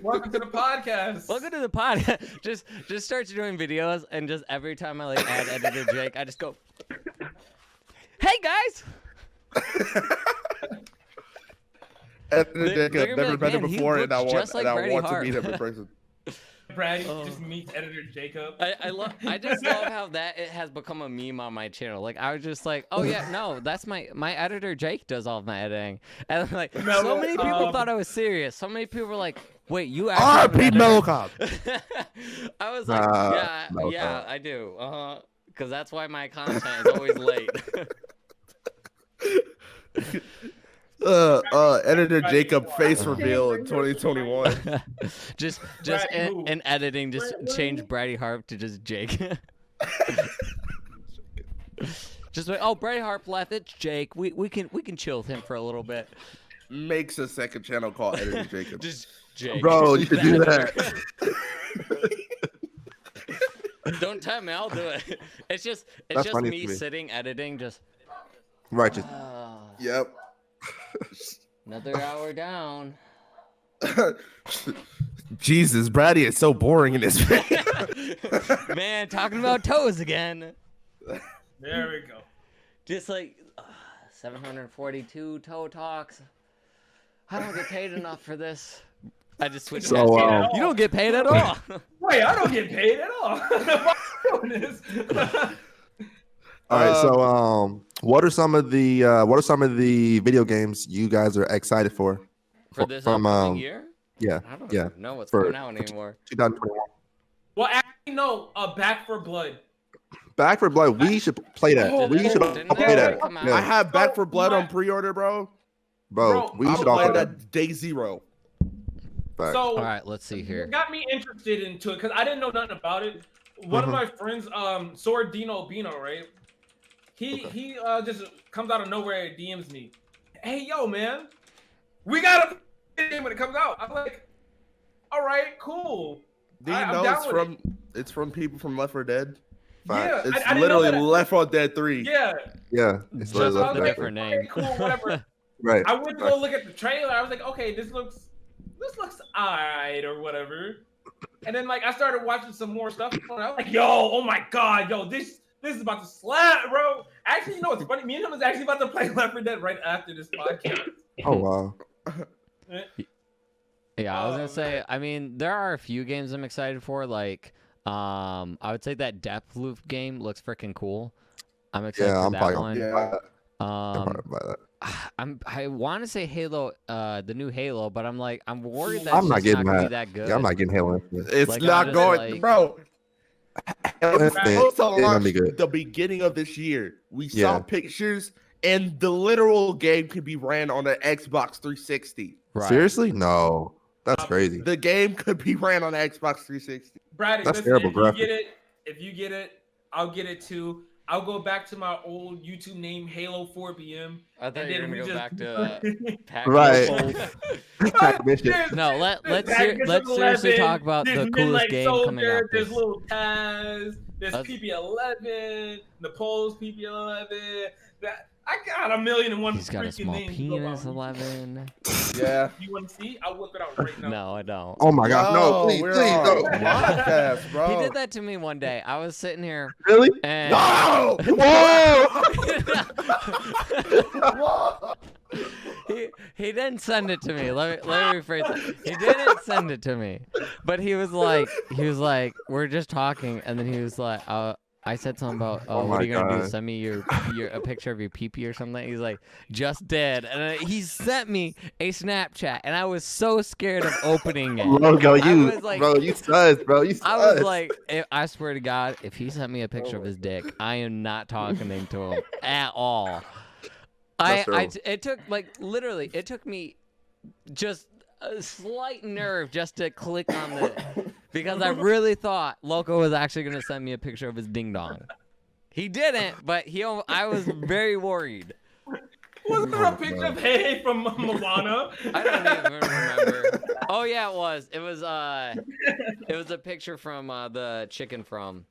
Welcome to the podcast. Welcome to the pod. just start doing videos, and just every time I like add Editor Jake, I just go, "Hey guys." Editor They're Jacob. gonna be Never like, met him "Man, he before, and I looks want just like to Brattyharp." meet him in person. Brady Oh. just meets Editor Jacob. I just love how that it has become a meme on my channel. Like I was just like, oh yeah, no, that's my editor Jake does all of my editing, and like No, so many people thought I was serious. So many people were like, wait, you actually have an R.I.P. editor?" Mellowcop. I was like, no, yeah, I do, because that's why my content is always late. Editor Jacob face reveal in 2021. just Brady who? in editing, just What- change Brattyharp to just Jake. Just like, oh, Brattyharp left. It's Jake. We can chill with him for a little bit. Makes a second channel called Editor Jacob. Just Jake. Bro, you should do The that. editor. Don't tell me, I'll do it. It's just That's funny me to me. sitting editing. Just Righteous. Yep. another hour down. Jesus, Bratty is so boring in this video. Man, talking about toes again. There we go. Just like 742 toe talks. I don't get paid enough for this. I just switched. So, you don't get paid at all. Wait, I don't get paid at all. Why am I doing this? All right, so what are some of the video games you guys are excited for? For this upcoming year? Yeah, I don't yeah. even know what's For- going out anymore. 2021. Well, actually, no. Back for Blood. Back for Blood. We should play that. Didn't We should all that play that. come out? I Yeah. have Back for Blood on pre-order, bro. Bro, we I'll should all play play that. that day 0. Facts. So, All right, let's see it here. got me interested into it because I didn't know nothing about it. One of Mhm. my friends, Sordino Bino, right? He just comes out of nowhere and DMs me. Hey, yo, man, we got a game when it comes out. I'm like, all right, cool. Do you I'm know down with it's from people from Left 4 Dead? Yeah, It's I didn't know literally that. Left 4 Dead 3. Yeah, Yeah, it's Just literally so I with was a like, different name. okay, cool, whatever. right. I went to go look at the trailer. I was like, okay, this looks alright or whatever. And then like I started watching some more stuff. And I was like, yo, oh my god, yo, this is about to slap, bro. Actually, you know what's funny? Me and him was actually about to play Left 4 Dead right after this podcast. Oh wow. Yeah, I was gonna Oh, say. man. I mean, there are a few games I'm excited for. Like, I would say that Deathloop game looks freaking cool. I'm excited Yeah, for I'm that probably one. gonna buy that. I'm probably gonna buy that. I want to say Halo, the new Halo, but I'm worried that I'm it's not just getting not gonna be that. that good. Yeah, I'm not getting Halo Infinite. It's Like, not I'm just going, like- bro. Halo It's Infinite supposed to is gonna be launch good. the beginning of this year. We Yeah. saw pictures, and the literal game could be ran on an Xbox 360. Right. Seriously? No, that's crazy. The game could be ran on an Xbox 360. Brady, That's listen, terrible if you get it, I'll get it too. I'll go back to my old YouTube name, Halo 4BM. I thought And you were then gonna we go just- back to Pac Right. Wolf. Pac Mission. No, let's Pac let's seriously 11, talk about there's the coolest Midnight game Soldier, coming out. There's This. little Taz, there's That's- PP11, Nepal's PP11. I got a million and one He's got a freaking small names to go penis. by. 11. Yeah. You want to see? I'll whip it out right now. No, I don't. Oh my gosh, no, please, we're please, on no. podcast, bro. He did that to me one day. I was sitting here Really? and No! Whoa! he didn't send it to me. Let me rephrase it. He didn't send it to me, but he was like, we're just talking, and then he was like, I said something about, Oh what my are you gonna do? God. Send me your a picture of your pee-pee or something? He's like, just did, and he sent me a Snapchat, and I was so scared of opening it. Logo, you, was like- bro, you sus, bro, you sus. I was like, I swear to God, if he sent me a picture of his dick, I am not talking to him at all. It took literally, it took me just a slight nerve just to click on the, because I really thought Loco was actually gonna send me a picture of his ding dong. He didn't, but I was very worried. Wasn't there a picture of Hey from Moana? I don't even remember. Oh yeah, it was. It was a picture from the chicken from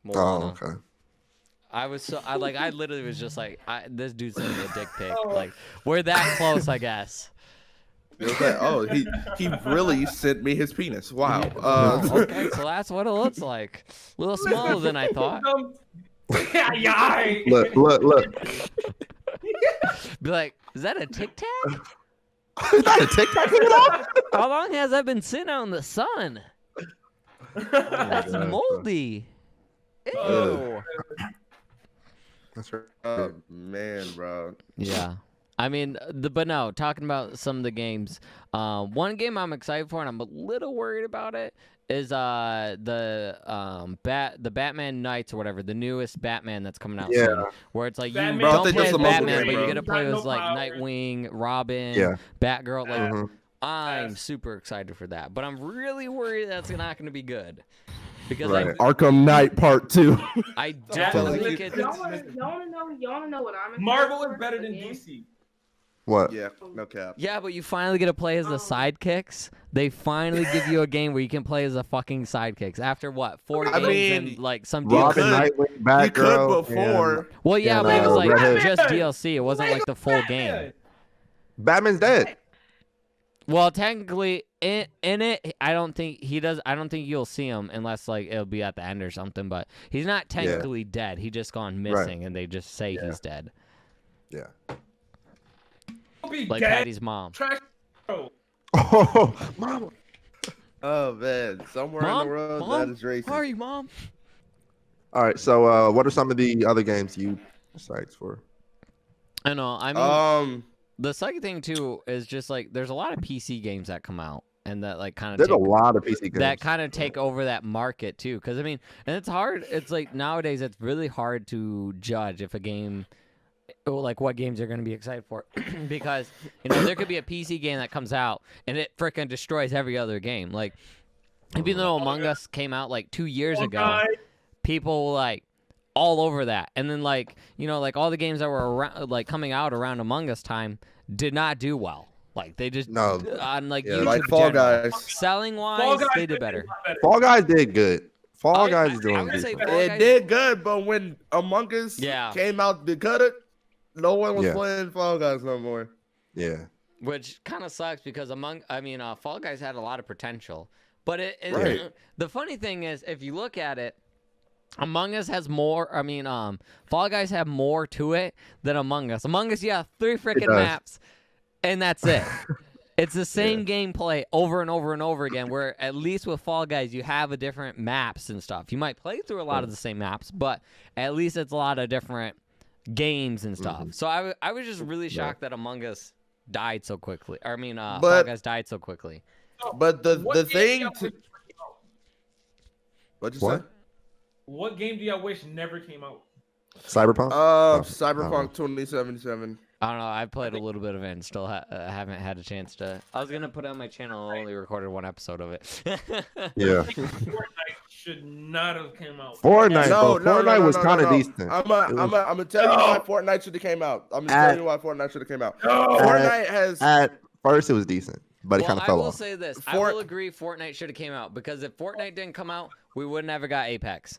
Moana. Oh, okay. I literally was just like, this dude sent me a dick pic. Like, we're that close, I guess. It was like, oh, he really sent me his penis. Wow. Okay, so that's what it looks like. A little smaller than I thought. Yeah, alright. Look. Be like, is that a Tic Tac? Is that a TikTok video? How long has that been sitting out in the sun? That's moldy. Ew. That's right. Oh man, bro. Yeah. I mean, but no, talking about some of the games. One game I'm excited for, and I'm a little worried about it, is the Batman Knights or whatever, the newest Batman that's coming out Yeah. soon, where it's like you Batman- Bro, I don't think play that's as the most Batman, game, but you bro. get to play Got no as like power. Nightwing, Robin, Yeah. Batgirl. Like, Mhm. I'm super excited for that, but I'm really worried that's not going to be good because Right. Arkham Knight Part 2. I Yeah, don't like think it- it's. Y'all wanna know what I'm excited Marvel for is better for than the game? DC. What? Yeah, no cap. Yeah, but you finally get to play as the sidekicks. They finally give you a game where you can play as the fucking sidekicks. After what, 4 I games mean, and like some Robin, DLC? could- Nightwing, Batgirl. You could before. Well, yeah, and, but it was like Red Hood. just DLC. It wasn't like the full game. Batman's dead. Well, technically, in it, I don't think he does. I don't think you'll see him unless like it'll be at the end or something. But he's not technically dead. He just gone missing, and they just say he's dead. Yeah. Be Like dead. Patty's mom. Trash. Bro. Oh, mama. Oh man, somewhere in Mom? the world Mom? that is racist. How are you, mom? All right. So, what are some of the other games you psyched for? I know. I mean, Um, the second thing too is just like there's a lot of PC games that come out and that like kind of There's a lot of PC games that kind of take over that market too. Because I mean, and it's hard. It's like nowadays it's really hard to judge if a game, or like what games you're going to be excited for, because you know there could be a PC game that comes out and it freaking destroys every other game. Like even though Among Us came out like 2 years ago, people like all over that, and then like you know like all the games that were around, like coming out around Among Us time did not do well. Like they just on like YouTube like Fall general. Guys. Selling wise, Fall Guys they did better. Fall Guys did good. Fall I- Guys is I doing would say decent. Fall It Guys- did good, but when Among Us Yeah. came out to cut it, no one was Yeah. playing Fall Guys no more. Yeah. Which kind of sucks because Fall Guys had a lot of potential. But Right. the funny thing is, if you look at it, Among Us has more. Fall Guys have more to it than Among Us. Among Us, 3 freaking does. maps, and that's it. It's the same gameplay over and over and over again. Where at least with Fall Guys, you have a different maps and stuff. You might play through a lot of the same maps, but at least it's a lot of different games and stuff. So I was just really shocked that Among Us died so quickly. Fall But- Guys died so quickly. But the What thing game to do y'all wish came out? what'd you What? say? What game do y'all wish never came out? Cyberpunk? Cyberpunk 2077. I don't know. I played a little bit of it and still haven't had a chance to. I was gonna put it on my channel. I only recorded 1 episode of it. Yeah. Fortnite should not have came out. Fortnite, bro. Fortnite was kind of decent. I'm gonna tell you why Fortnite should have came out. I'm gonna tell you why Fortnite should have came out. Fortnite has At first, it was decent, but it kind of I fell will off. say this. I will agree Fortnite should have came out because if Fortnite didn't come out, we would never got Apex.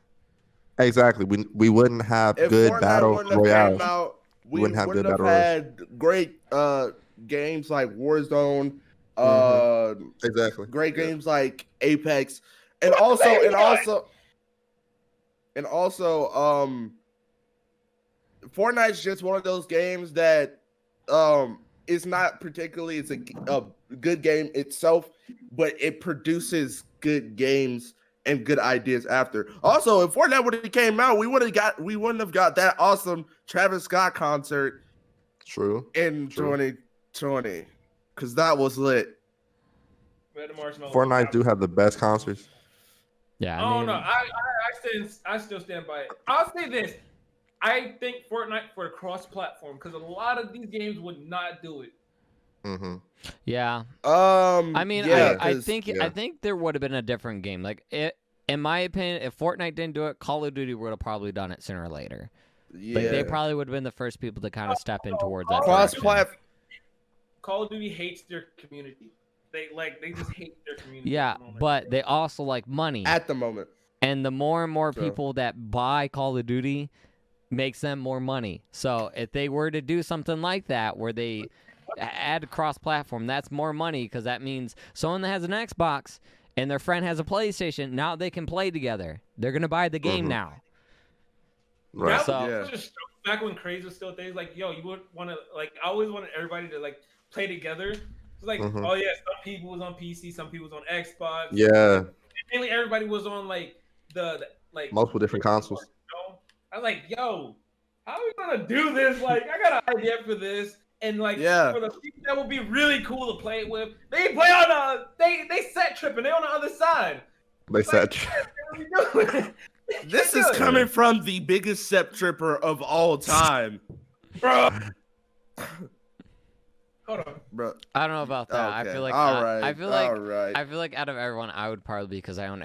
Exactly. We wouldn't have if good Fortnite battle wouldn't have royales. came out, we wouldn't have wouldn't good have battle royals. had great games like Warzone, Exactly. great games like Apex, and also Fortnite's just one of those games that it's not particularly it's a good game itself, but it produces good games and good ideas after. Also, if Fortnite would have came out, we wouldn't have got that awesome Travis Scott concert True. in 2020 because that was lit. Fortnite do have the best concerts. Yeah. I don't know. I still stand by it. I'll say this. I think Fortnite for a cross-platform because a lot of these games would not do it. Mm-hmm. Yeah. Yeah, I think there would have been a different game. Like in my opinion, if Fortnite didn't do it, Call of Duty would have probably done it sooner or later. yeah. Like, they probably would have been the first people to kind of step in towards that. cross direction. platform. Call of Duty hates their community. They just hate their community. Yeah, at the moment. but they also like money. At the moment. And the more and more So- people that buy Call of Duty makes them more money. So if they were to do something like that where they add cross-platform, that's more money because that means someone that has an Xbox and their friend has a PlayStation, now they can play together. They're going to buy the game now. Right. That So- was just back when craze was still things like, yo, you would want to like. I always wanted everybody to like play together. It's like, oh yeah, some people was on PC, some people was on Xbox. Yeah. Mainly everybody was on like the Multiple different consoles. You know? I was like, yo, how are we gonna do this? Like, I got an idea for this, and like, Yeah. for the people that would be really cool to play with, they play on they set tripping. They on the other side. They said. What are we doing? This is coming from the biggest step tripper of all time. Bro. Hold on. Bro. I don't know about that. I Okay. feel like All right. I feel like all right. I feel like out of everyone, I would probably because I own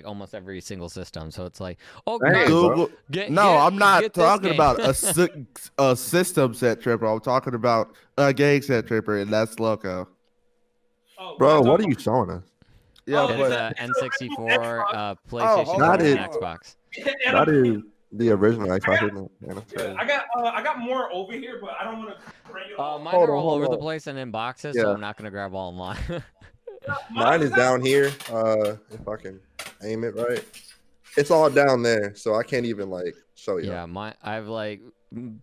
almost every single system. So it's like, oh, Dang, guys, bro. Google. get, No, get- I'm not get this talking game. about a system set tripper. I'm talking about a game set tripper, and that's Loco. Oh, Bro, we're what are talking you showing us? Yeah, Oh, It's but a N64, Xbox. PlayStation, hold and on. an Xbox. about- That is The original Xbox, isn't it? Yeah, that's Yeah, right. I got more over here, but I don't want to bring it all. Mine Hold are on, all hold over the on. place and in boxes, so Yeah. I'm not gonna grab all of mine. Mine is down here. If I can aim it right, it's all down there, so I can't even like show you. Yeah, I have like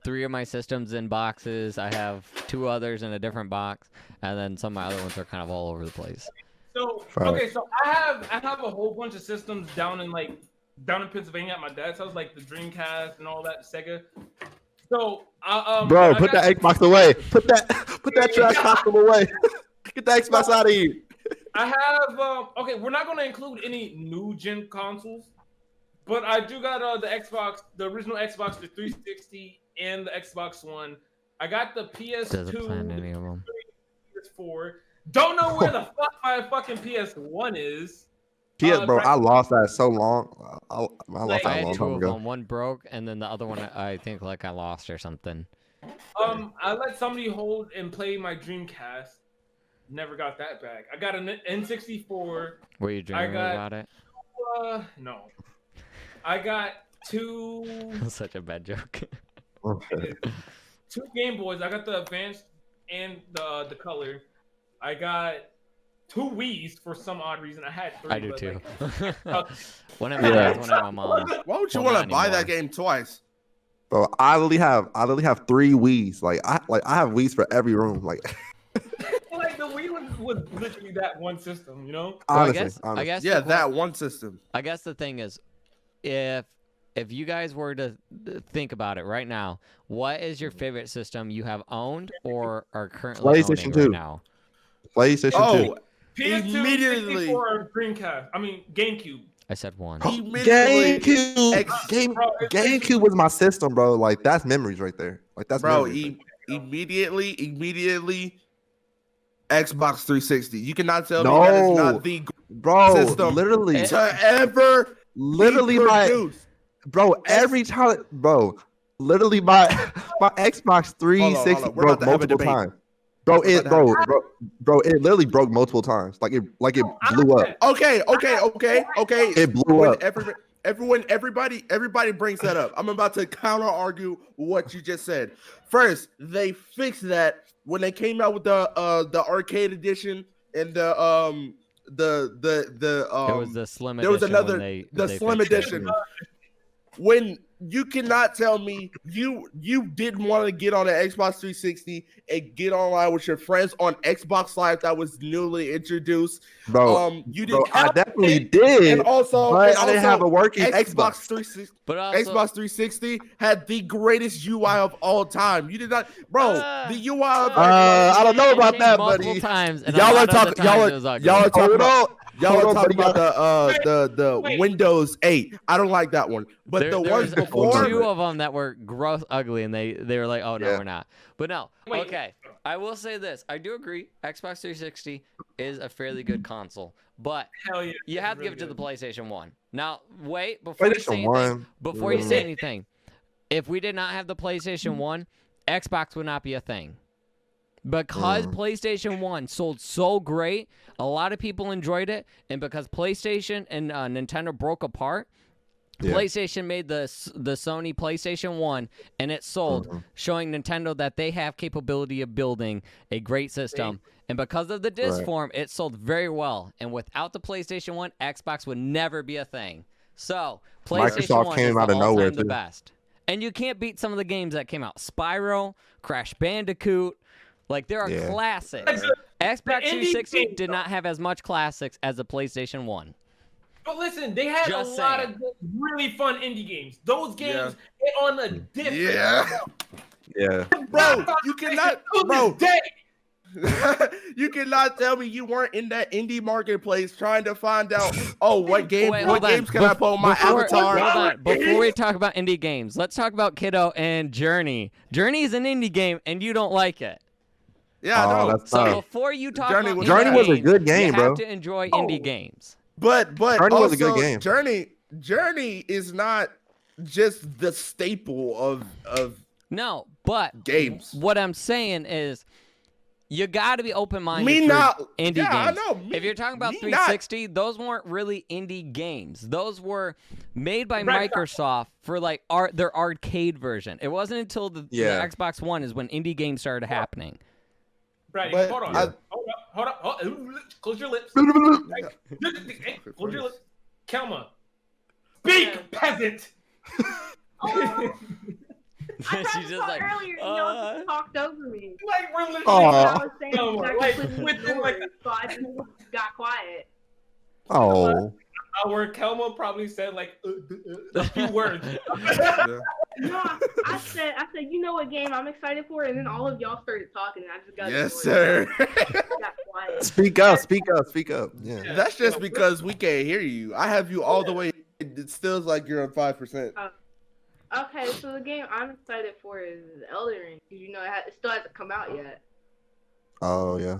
3 of my systems in boxes. I have 2 others in a different box, and then some of my other ones are kind of all over the place. So Right. okay, so I have a whole bunch of systems down in Pennsylvania at my dad's house, like the Dreamcast and all that, Sega. So Bro, I put got- that Xbox away. Put that trash console away. Get the Xbox out of here. I have okay, we're not gonna include any new gen consoles, but I do got the Xbox, the original Xbox, the 360, and the Xbox One. I got the Doesn't plan PS2, any of them. PS4. Don't know where the fuck my fucking PS1 is. Bro, right- I lost that so long. I lost Like, that I a had long 2 time of ago. them. One broke, and then the other one I think like I lost or something. I let somebody hold and play my Dreamcast. Never got that back. I got an N64. Were you dreaming got- about it? No. I got 2 That's such a bad joke. 2 Game Boys. I got the Advanced and the Color. I got 2 Wii's for some odd reason. I had 3. I do but, too. Like, One at my Yeah. dad's, one at my mom's. Why would you Well, want to not buy anymore. that game twice? Bro, I literally have 3 Wii's. I have Wii's for every room. Like like the Wii was literally that one system, you know? So honestly, I guess Yeah, the that one system. I guess the thing is, if you guys were to think about it right now, what is your favorite system you have owned or are currently PlayStation owning 2. right now? PlayStation 2. Oh, PS2, Immediately. 64, Dreamcast. I mean, GameCube. I said one. immediately, GameCube was my system, bro. Like that's memories right there. Like that's bro, memories. immediately, Xbox 360. You cannot tell me that is No. not the Bro, system literally, to ever literally be my produced. bro. Every time, bro, literally my Xbox 360 hold on. We're broke about to have a multiple debate. times. Bro, We're it about to bro, it literally broke multiple times. Like it blew up. Okay. It blew When up. everybody brings that up. I'm about to counter argue what you just said. First, they fixed that when they came out with the arcade edition and it was the slim edition. there was another when the they slim fixed it. edition. When you cannot tell me you didn't want to get on an Xbox 360 and get online with your friends on Xbox Live that was newly introduced. Bro, You bro, didn't I have definitely it, did. and also, but I didn't have a working Xbox Xbox. 360. But also, Xbox 360 had the greatest UI of all time. You did not, bro. The UI of I don't know it about changed that, multiple buddy. Times, and Y'all a are lot of the talking. times it was ugly. Y'all are talking Hold about. on. Y'all Hold are on, talking buddy. about the Wait. Windows 8. I don't like that one. But There the was ones before, 2 of them that were gross, ugly, and they were like, "Oh no, Yeah. we're not." But no, Wait. okay. I will say this: I do agree. Xbox 360 is a fairly good console, but Hell yeah. you have to Really give it to the good. PlayStation 1. Now, wait before you say PlayStation anything. 1. Before you say anything, if we did not have the PlayStation 1, Xbox would not be a thing. Because PlayStation 1 sold so great, a lot of people enjoyed it, and because PlayStation and Nintendo broke apart, Yeah. PlayStation made the Sony PlayStation 1, and it sold, showing Nintendo that they have capability of building a great system. And because of the disc Right. form, it sold very well. And without the PlayStation 1, Xbox would never be a thing. So, PlayStation Microsoft 1 came is out the of nowhere, all-time the too. best. And you can't beat some of the games that came out. Spyro, Crash Bandicoot, like there are Yeah. classics. The Xbox indie 360 games, did though. not have as much classics as the PlayStation 1. But listen, they had Just a lot saying. of good, really fun indie games. Those games hit on a different Yeah. Yeah. bro, you cannot, To bro. this day, You cannot tell me you weren't in that indie marketplace trying to find out, what game, Wait, what hold on. games can I put on my avatar? Hold on. Before we talk about indie games, let's talk about Kiddo and Journey. Journey is an indie game, and you don't like it. Yeah, I Oh, know. that's So tough. before you talk Journey about was- indie Journey was a games, good game, you bro. have to enjoy indie games. But Journey also, was a good game. Journey is not just the staple of No, but games. what I'm saying is You got to be open-minded Me for not. indie Yeah, games. I know. If you're talking about 360, those weren't really indie games. Those were made by Microsoft for like their arcade version. It wasn't until the Xbox One is when indie games started happening. Brady, But hold on. I- Hold up. Close your lips. Hey, close your lips. Kelma. Speak, peasant. I tried She's to just talk like, earlier, and y'all just talked over me. Like, we're literally. I was saying Kelma, exactly like, what within you like were, so I just got quiet. Oh. where Kelma probably said like a few words. Yeah. No, I said, you know what game I'm excited for, and then all of y'all started talking, and I just got Yes, ignored. sir. Got quiet. Speak up, speak up, speak up. Yeah. That's just because we can't hear you. I have you all the way. It still like you're on 5%. Okay, so the game I'm excited for is Elden Ring, because you know it still hasn't come out yet. Oh yeah.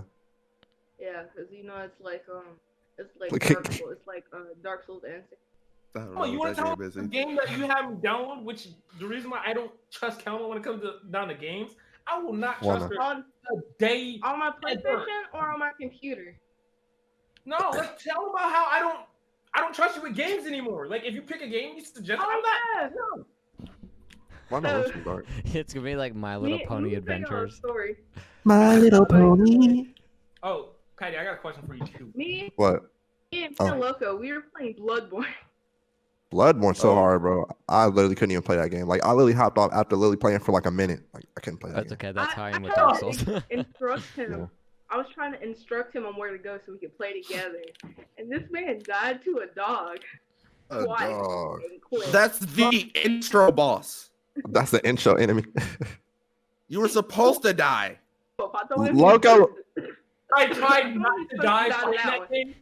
Yeah, because you know it's like Okay. Dark Souls. It's like Dark Souls and I don't Oh, know you what want to that tell game me is. the game that you haven't downloaded? Which the reason why I don't trust Kelma when it comes down to games, I will not trust her on a day. on my PlayStation or on my computer. No, let's tell about how I don't trust you with games anymore. Like if you pick a game, you suggest. I'm not. No. Why not? What's dark? It's gonna be like My Little Pony Adventures. Story. My Little Pony. Oh, Patty, I got a question for you too. Me What? and Oh. Loco, we were playing Bloodborne. Bloodborne so Oh. hard, bro. I literally couldn't even play that game. Like I literally hopped off after literally playing for like a minute. Like I couldn't play that That's game. okay. That's how I am with tried Dark to Souls. instruct him. Yeah. I was trying to instruct him on where to go so we could play together. And this man died to a dog. A Twice dog. and quit. That's the intro boss. That's the intro enemy. You were supposed to die. If I told him Loco. I tried not to die Not playing that that game.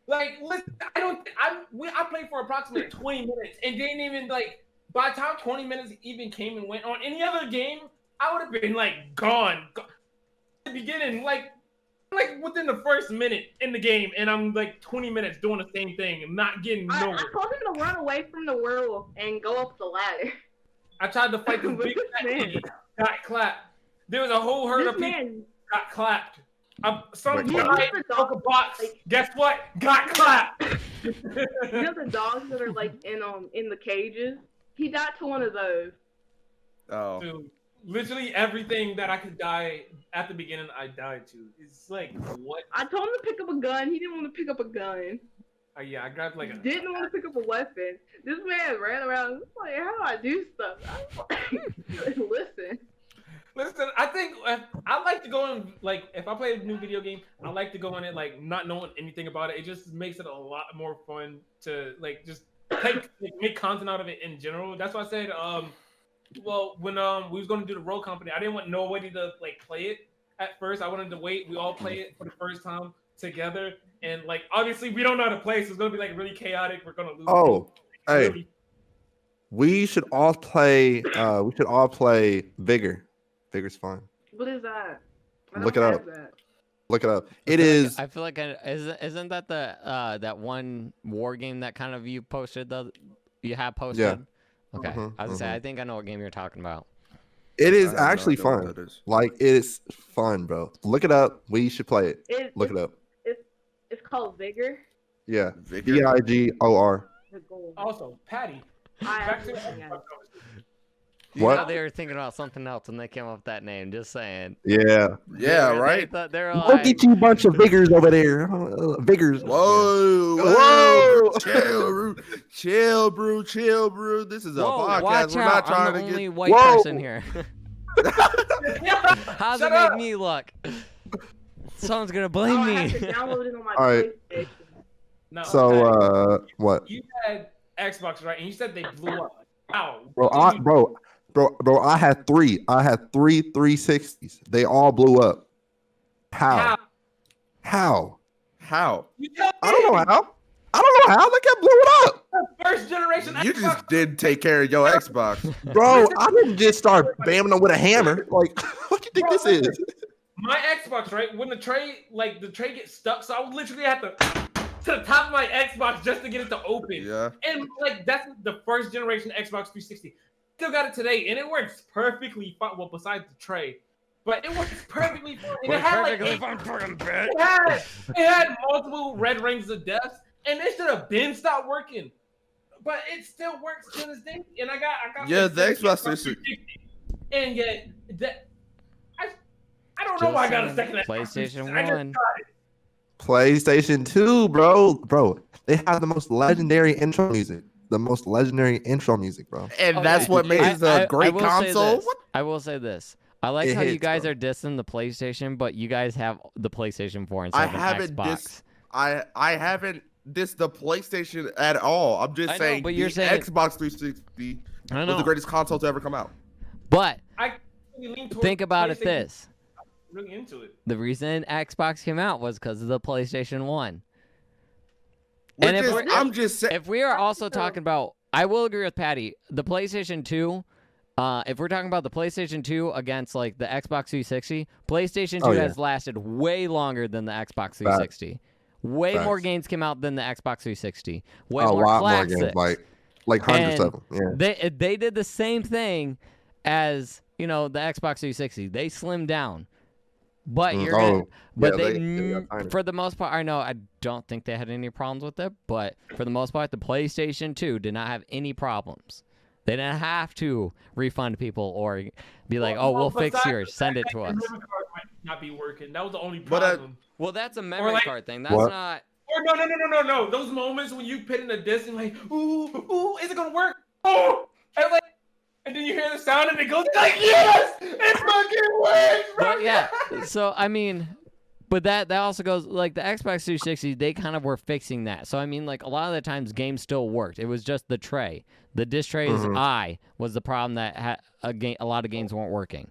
Like, listen, I played for approximately 20 minutes and didn't even like. By the time 20 minutes even came and went on any other game, I would have been like gone. At the beginning, like within the first minute in the game, and I'm like 20 minutes doing the same thing and not getting I nowhere. told him to run away from the werewolf and go up the ladder. I tried to fight this But big this fat man- idiot, got clapped. There was a whole herd This of people man, got clapped. Some Wait, guy hold on. broke a box. Like- Guess what? Got clapped. you know the dogs that are like in the cages? He died to one of those. Oh. Dude, literally everything that I could die at the beginning, I died to. It's like what? I told him to pick up a gun. He didn't want to pick up a gun. Yeah, I grabbed like a. Didn't want to pick up a weapon. This man ran around. It's like, how do I do stuff? I was like, listen. I think I like to go in like if I play a new video game, I like to go in it like not knowing anything about it. It just makes it a lot more fun to like just make content out of it in general. That's why I said well when we was going to do the Roll Company, I didn't want nobody to like play it at first. I wanted to wait. We all play it for the first time together, and like obviously we don't know how to play, so it's gonna be like really chaotic. We're gonna lose. Oh, hey. Really- We should all play. We should all play Vigor. Vigor's fun. What is that? I Look don't it have up. that. Look it up. It is. I feel like isn't that the that one war game that kind of you posted you have posted? Yeah. Okay. Mhm, I was gonna say mhm. I think I know what game you're talking about. It is I have no actually idea what fun. that is. Like it is fun, bro. Look it up. We should play it. Look it up. It's called Vigor. Yeah. Vigor? Vigor. The goal. Also, Patty. I Back to actually- the You What? know, they were thinking about something else when they came up with that name. Just saying. Yeah. Yeah, They right? thought they were Look like, at you, bunch of Vigors over there. Vigors. Whoa, Whoa. chill, bro. Chill, bro. This is a whoa, podcast. watch We're out! not trying I'm the to only get. white Whoa. person here. How's Shut it up. make me look? Someone's gonna Oh, blame I have to me. download it on my All right. PlayStation. No, So, Patty, what? you had Xbox, right? And you said they blew up. Wow. Bro, I had three. I had three 360s. They all blew up. How? How? How? You tell I don't know me. how. I don't know how. They kept blowing up. First generation You Xbox. just didn't take care of your Xbox. Bro, I didn't just start bamming them with a hammer. Like, what do you think this is? My Xbox, right? When the tray gets stuck, so I would literally have to the top of my Xbox just to get it to open. Yeah. And like that's the first generation Xbox 360. Still got it today, and it works perfectly fine. Well, besides the tray, but it works perfectly fine. And Works it had like perfectly 8 fine, fucking bitch. it had multiple red rings of death, and it should have been stopped working. But it still works to this day. And I got Yeah, like, the Xbox 360, and yet that I don't know why I got a second Xbox PlayStation 360. I just 1. got it. PlayStation 2, bro. They have the most legendary intro music. The most legendary intro music, bro. And Okay. that's what makes it a great will say console. this. I will say this. I like It how you hits, guys bro. are dissing the PlayStation, but you guys have the PlayStation 4 instead I of an haven't Xbox. I haven't dissed the PlayStation at all. I'm just I know, saying but you're the saying- Xbox 360 I was know. the greatest console to ever come out. But I really lean towards think about it PlayStation. this. I'm really into it. The reason Xbox came out was because of the PlayStation 1. We're And if just- we're- I'm just saying. If we are also talking about, I will agree with Patty, the PlayStation 2, if we're talking about the PlayStation 2 against like the Xbox 360, PlayStation 2 Oh, yeah. has lasted way longer than the Xbox 360. Way more Facts. games came out than the Xbox 360. Way A more lot more classics. games, like hundreds And of them. Yeah. They did the same thing as, the Xbox 360. They slimmed down. But Mm, you're gonna, oh, but yeah, they, they got tiny. for the most part, I know I don't think they had any problems with it, but for the most part, the PlayStation 2 did not have any problems. They didn't have to refund people or be like, "Oh, we'll fix besides yours. the Send it fact to that us." the memory card might not be working. That was the only But, problem. Well, that's a memory like- card thing. That's What? not. Or no. Those moments when you put in a disc and like, ooh, is it gonna work? Oh, and then you hear the sound and it goes like, yes, it fucking works, bro. But yeah, so I mean, but that also goes like the Xbox 360. They kind of were fixing that. So I mean, like a lot of the times games still worked. It was just the tray, the disc tray's eye was the problem that a lot of games weren't working.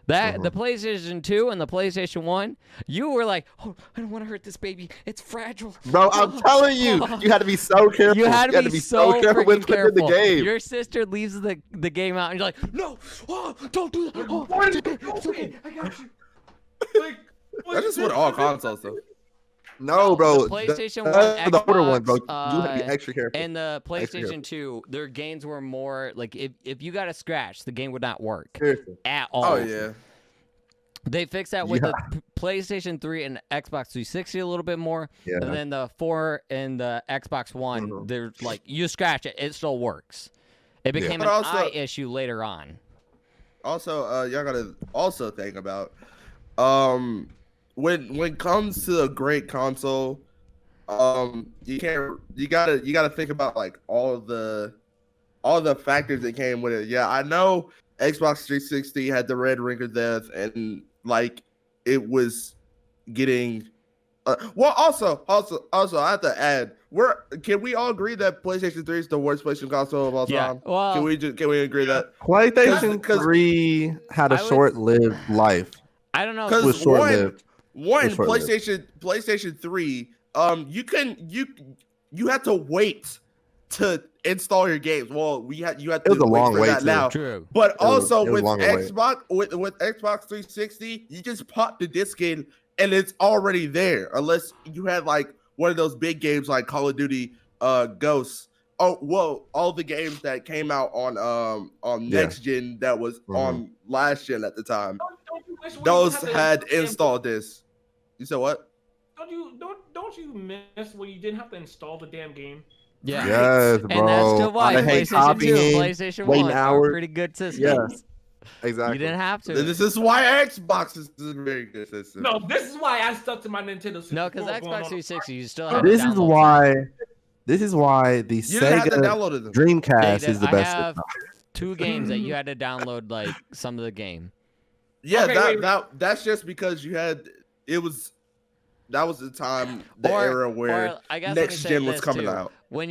That the PlayStation 2 and the PlayStation 1, you were like, "Oh, I don't want to hurt this baby. It's fragile." Bro, I'm telling you, you had to be so careful. You had to be so careful with freaking putting in the careful. game. Your sister leaves the game out, and you're like, "No, don't do that. Oh, it's okay. It's okay. I got you." Like, That's just what all consoles though. No, bro. The PlayStation 1, the older one, bro. Xbox, You have to be extra careful. And the Extra PlayStation 2, their games were more like if you got a scratch, the game would not work Seriously. at all. Oh yeah. They fixed that with the PlayStation 3 and Xbox 360 a little bit more. Yeah. And then the 4 and the Xbox One, they're like, you scratch it, it still works. It became But an also- eye issue later on. Also, y'all gotta also think about when it comes to a great console, you gotta think about like all the factors that came with it. Yeah, I know Xbox 360 had the red ring of death, and like it was getting. Well, also, I have to add, can we all agree that PlayStation 3 is the worst PlayStation console of all time? Well, Can we agree that? PlayStation 'Cause- 3 had a I would- short-lived life. I don't know. Because It was short-lived. One It was PlayStation 3, you had to wait to install your games. Well, you had It to was a wait long for wait, that too. now. True. But It was- also it was with long wait. Xbox with Xbox 360, you just pop the disc in and it's already there. Unless you had like one of those big games like Call of Duty Ghosts. Oh, well, all the games that came out on Yeah. next gen that was on last gen at the time. Don't you wish we Those didn't have to had install install discs. You said what? Don't you miss when you didn't have to install the damn game? Yeah. Yes, bro. And that's still why I hate PlayStation 2 copying, and PlayStation waiting 1 are hours. pretty good systems. Yes. Exactly. You didn't have to. This is why Xbox is a very good system. No, this is why I stuck to my Nintendo 64. No, because going Xbox on- 360, you still have This to is download why. This is why the You didn't have to Sega download it. Dreamcast is the I best. have 2 games that you had to download like some of the game. Yeah, Okay, that's just because that was the time, the Or- era where or I guess let me next say gen was this, coming too. out. When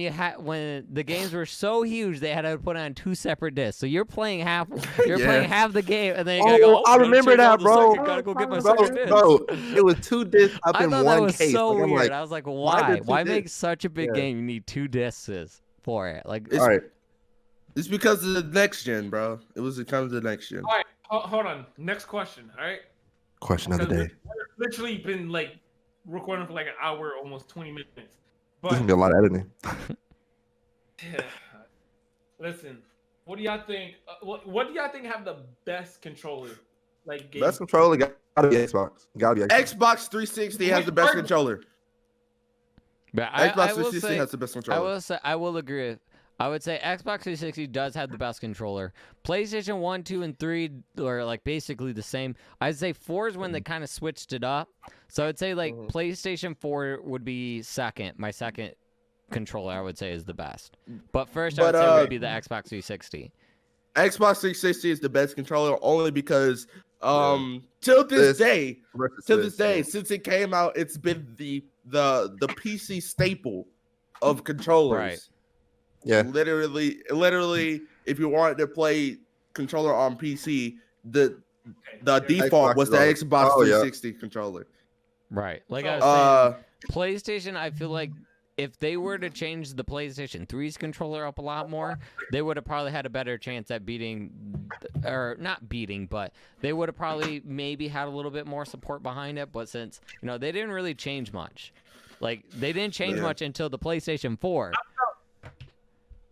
the games were so huge, they had to put on 2 separate discs. So you're playing half the game, and then you gotta Oh, go. I gotta remember check that, out the bro. second, gotta go get my Bro, second disc. bro, it was 2 discs up I in thought one that was case. so Like, I'm weird. like, I was like, why why? the two Why make discs? such a big Yeah. game? You need 2 discs for it. Like, It's, all right. it's because of the next gen, bro. It comes to the next gen. All right, hold on. Next question. All right. Question of the Because day. we've literally been like recording for like an hour, almost 20 minutes. There's But gonna be a lot of editing. listen, what do y'all think? What do y'all think have the best controller? like game. Best controller gotta be Xbox. Gotta be Xbox. Xbox 360 has the best controller. But Xbox I will 360 say, has the best controller. I will agree. I would say Xbox 360 does have the best controller. PlayStation 1, 2, and 3 are like basically the same. I'd say 4 is when they kind of switched it up. So I'd say like PlayStation 4 would be second. My second controller I would say is the best. But first I would say would be the Xbox 360. Xbox 360 is the best controller only because till this day, since it came out, it's been the PC staple of controllers. Right. Yeah. Literally, if you wanted to play controller on PC, the default Xbox was the controller. Xbox 360 controller. Right. Like I was saying, PlayStation, I feel like if they were to change the PlayStation 3's controller up a lot more, they would have probably had a better chance at beating, or not beating, but they would have probably maybe had a little bit more support behind it. But since, they didn't really change much. Like, they didn't change much until the PlayStation 4.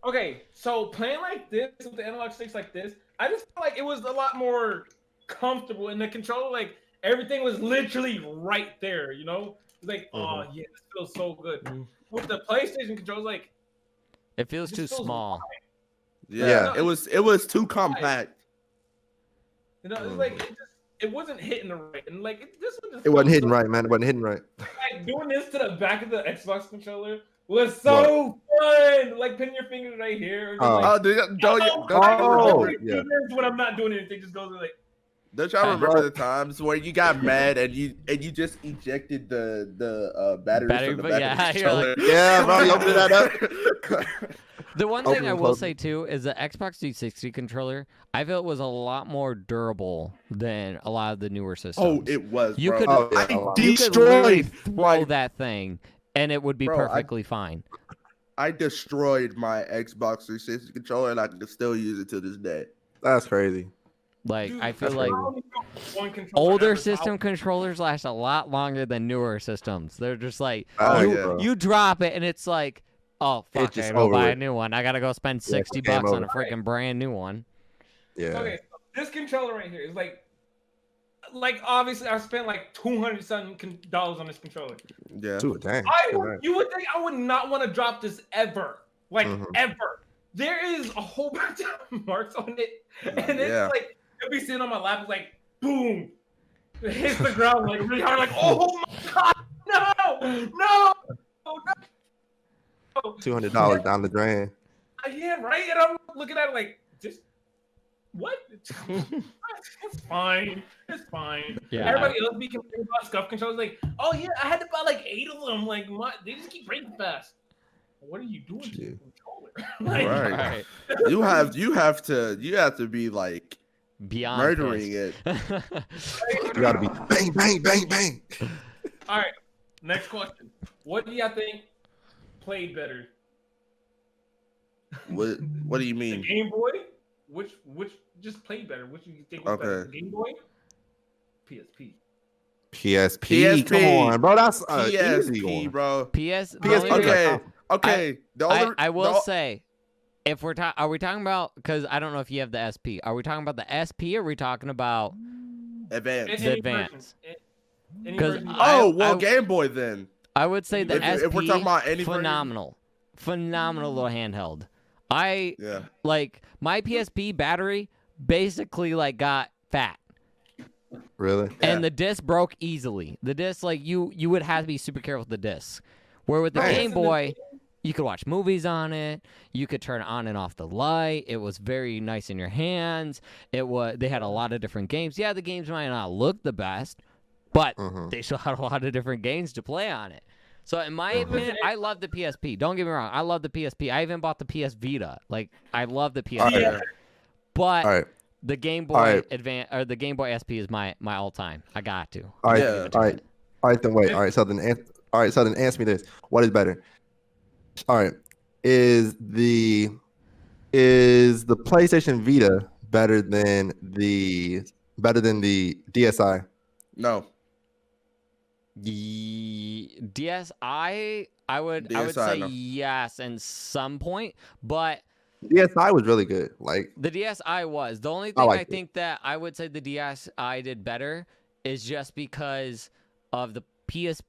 Okay, so playing like this with the analog sticks like this, I just felt like it was a lot more comfortable. And the controller, like, everything was literally right there, It's like, oh, yeah, this feels so good. With the PlayStation controller, like... It feels too small. Yeah, it was too compact. It's like, it wasn't hitting right. And, like, this one just... It wasn't hitting right, man. It wasn't hitting right. Like, doing this to the back of the Xbox controller was so fun. Like, pinning your fingers right here. Don't when I'm not doing anything, just goes like... Don't y'all remember the times where you got mad and you just ejected the battery from the back of the controller? Yeah, bro, you open that up. The one thing I will say too is the Xbox 360 controller, I felt was a lot more durable than a lot of the newer systems. Oh, it was. You bro. could I literally destroyed throw that thing, and it would be perfectly fine. I destroyed my Xbox 360 controller, and I can still use it to this day. That's crazy. Like, Dude, I feel like one controller older ever system out. controllers last a lot longer than newer systems. They're just like, yeah. you drop it, and it's like, oh, fuck, I gotta buy a new one. I gotta go spend $60 on a freaking brand new one. Yeah. Okay, so this controller right here is like obviously I spent like $200 on this controller. Yeah. Dang. You would think I would not want to drop this ever, ever. There is a whole bunch of marks on it, and it's like it'll be sitting on my lap, it's like boom, it hits the ground like really hard, like oh my god, no. $200 down the drain. Yeah, right. And I'm looking at it like, just what? It's fine. It's fine. Yeah. Everybody else be complaining about scuff controls. Like, oh yeah, I had to buy like 8 of them. Like, they just keep breaking fast. What are you doing to the controller? Right. You have to be like beyond murdering pissed. it. You gotta be bang, bang, bang, bang. All right. Next question. What do y'all think played better? What do you The mean? Game Boy? Which just played better? Which do you think was better? The Game Boy? PSP. PSP. Come on, bro. That's easy PSP, one. bro. PSP. Okay. I will say, if are we talking about? Because I don't know if you have the SP. Are we talking about the SP? Or are we talking about Advanced. the Advance? Because Game Boy then. I would say the SP. If we're talking about any phenomenal little handheld. Yeah. Like my PSP battery basically like got fat. Really? And the disc broke easily. The disc, like you would have to be super careful with the disc. Where with the Game Boy, you could watch movies on it. You could turn on and off the light. It was very nice in your hands. They had a lot of different games. Yeah, the games might not look the best, but they still had a lot of different games to play on it. So in my opinion, I love the PSP. Don't get me wrong. I love the PSP. I even bought the PS Vita. Like, I love the PSP. But the Game Boy Advance or the Game Boy SP is my all-time. I got to. All right. Then wait. All right. So then answer me this. What is better? All right. Is the PlayStation Vita better than the DSi? No. The DSi, I would DSi, say no. yes in some point, but DSi was really good. Like The DSi was. The only I thing I liked it. think that I would say the DSi did better is just because of the PS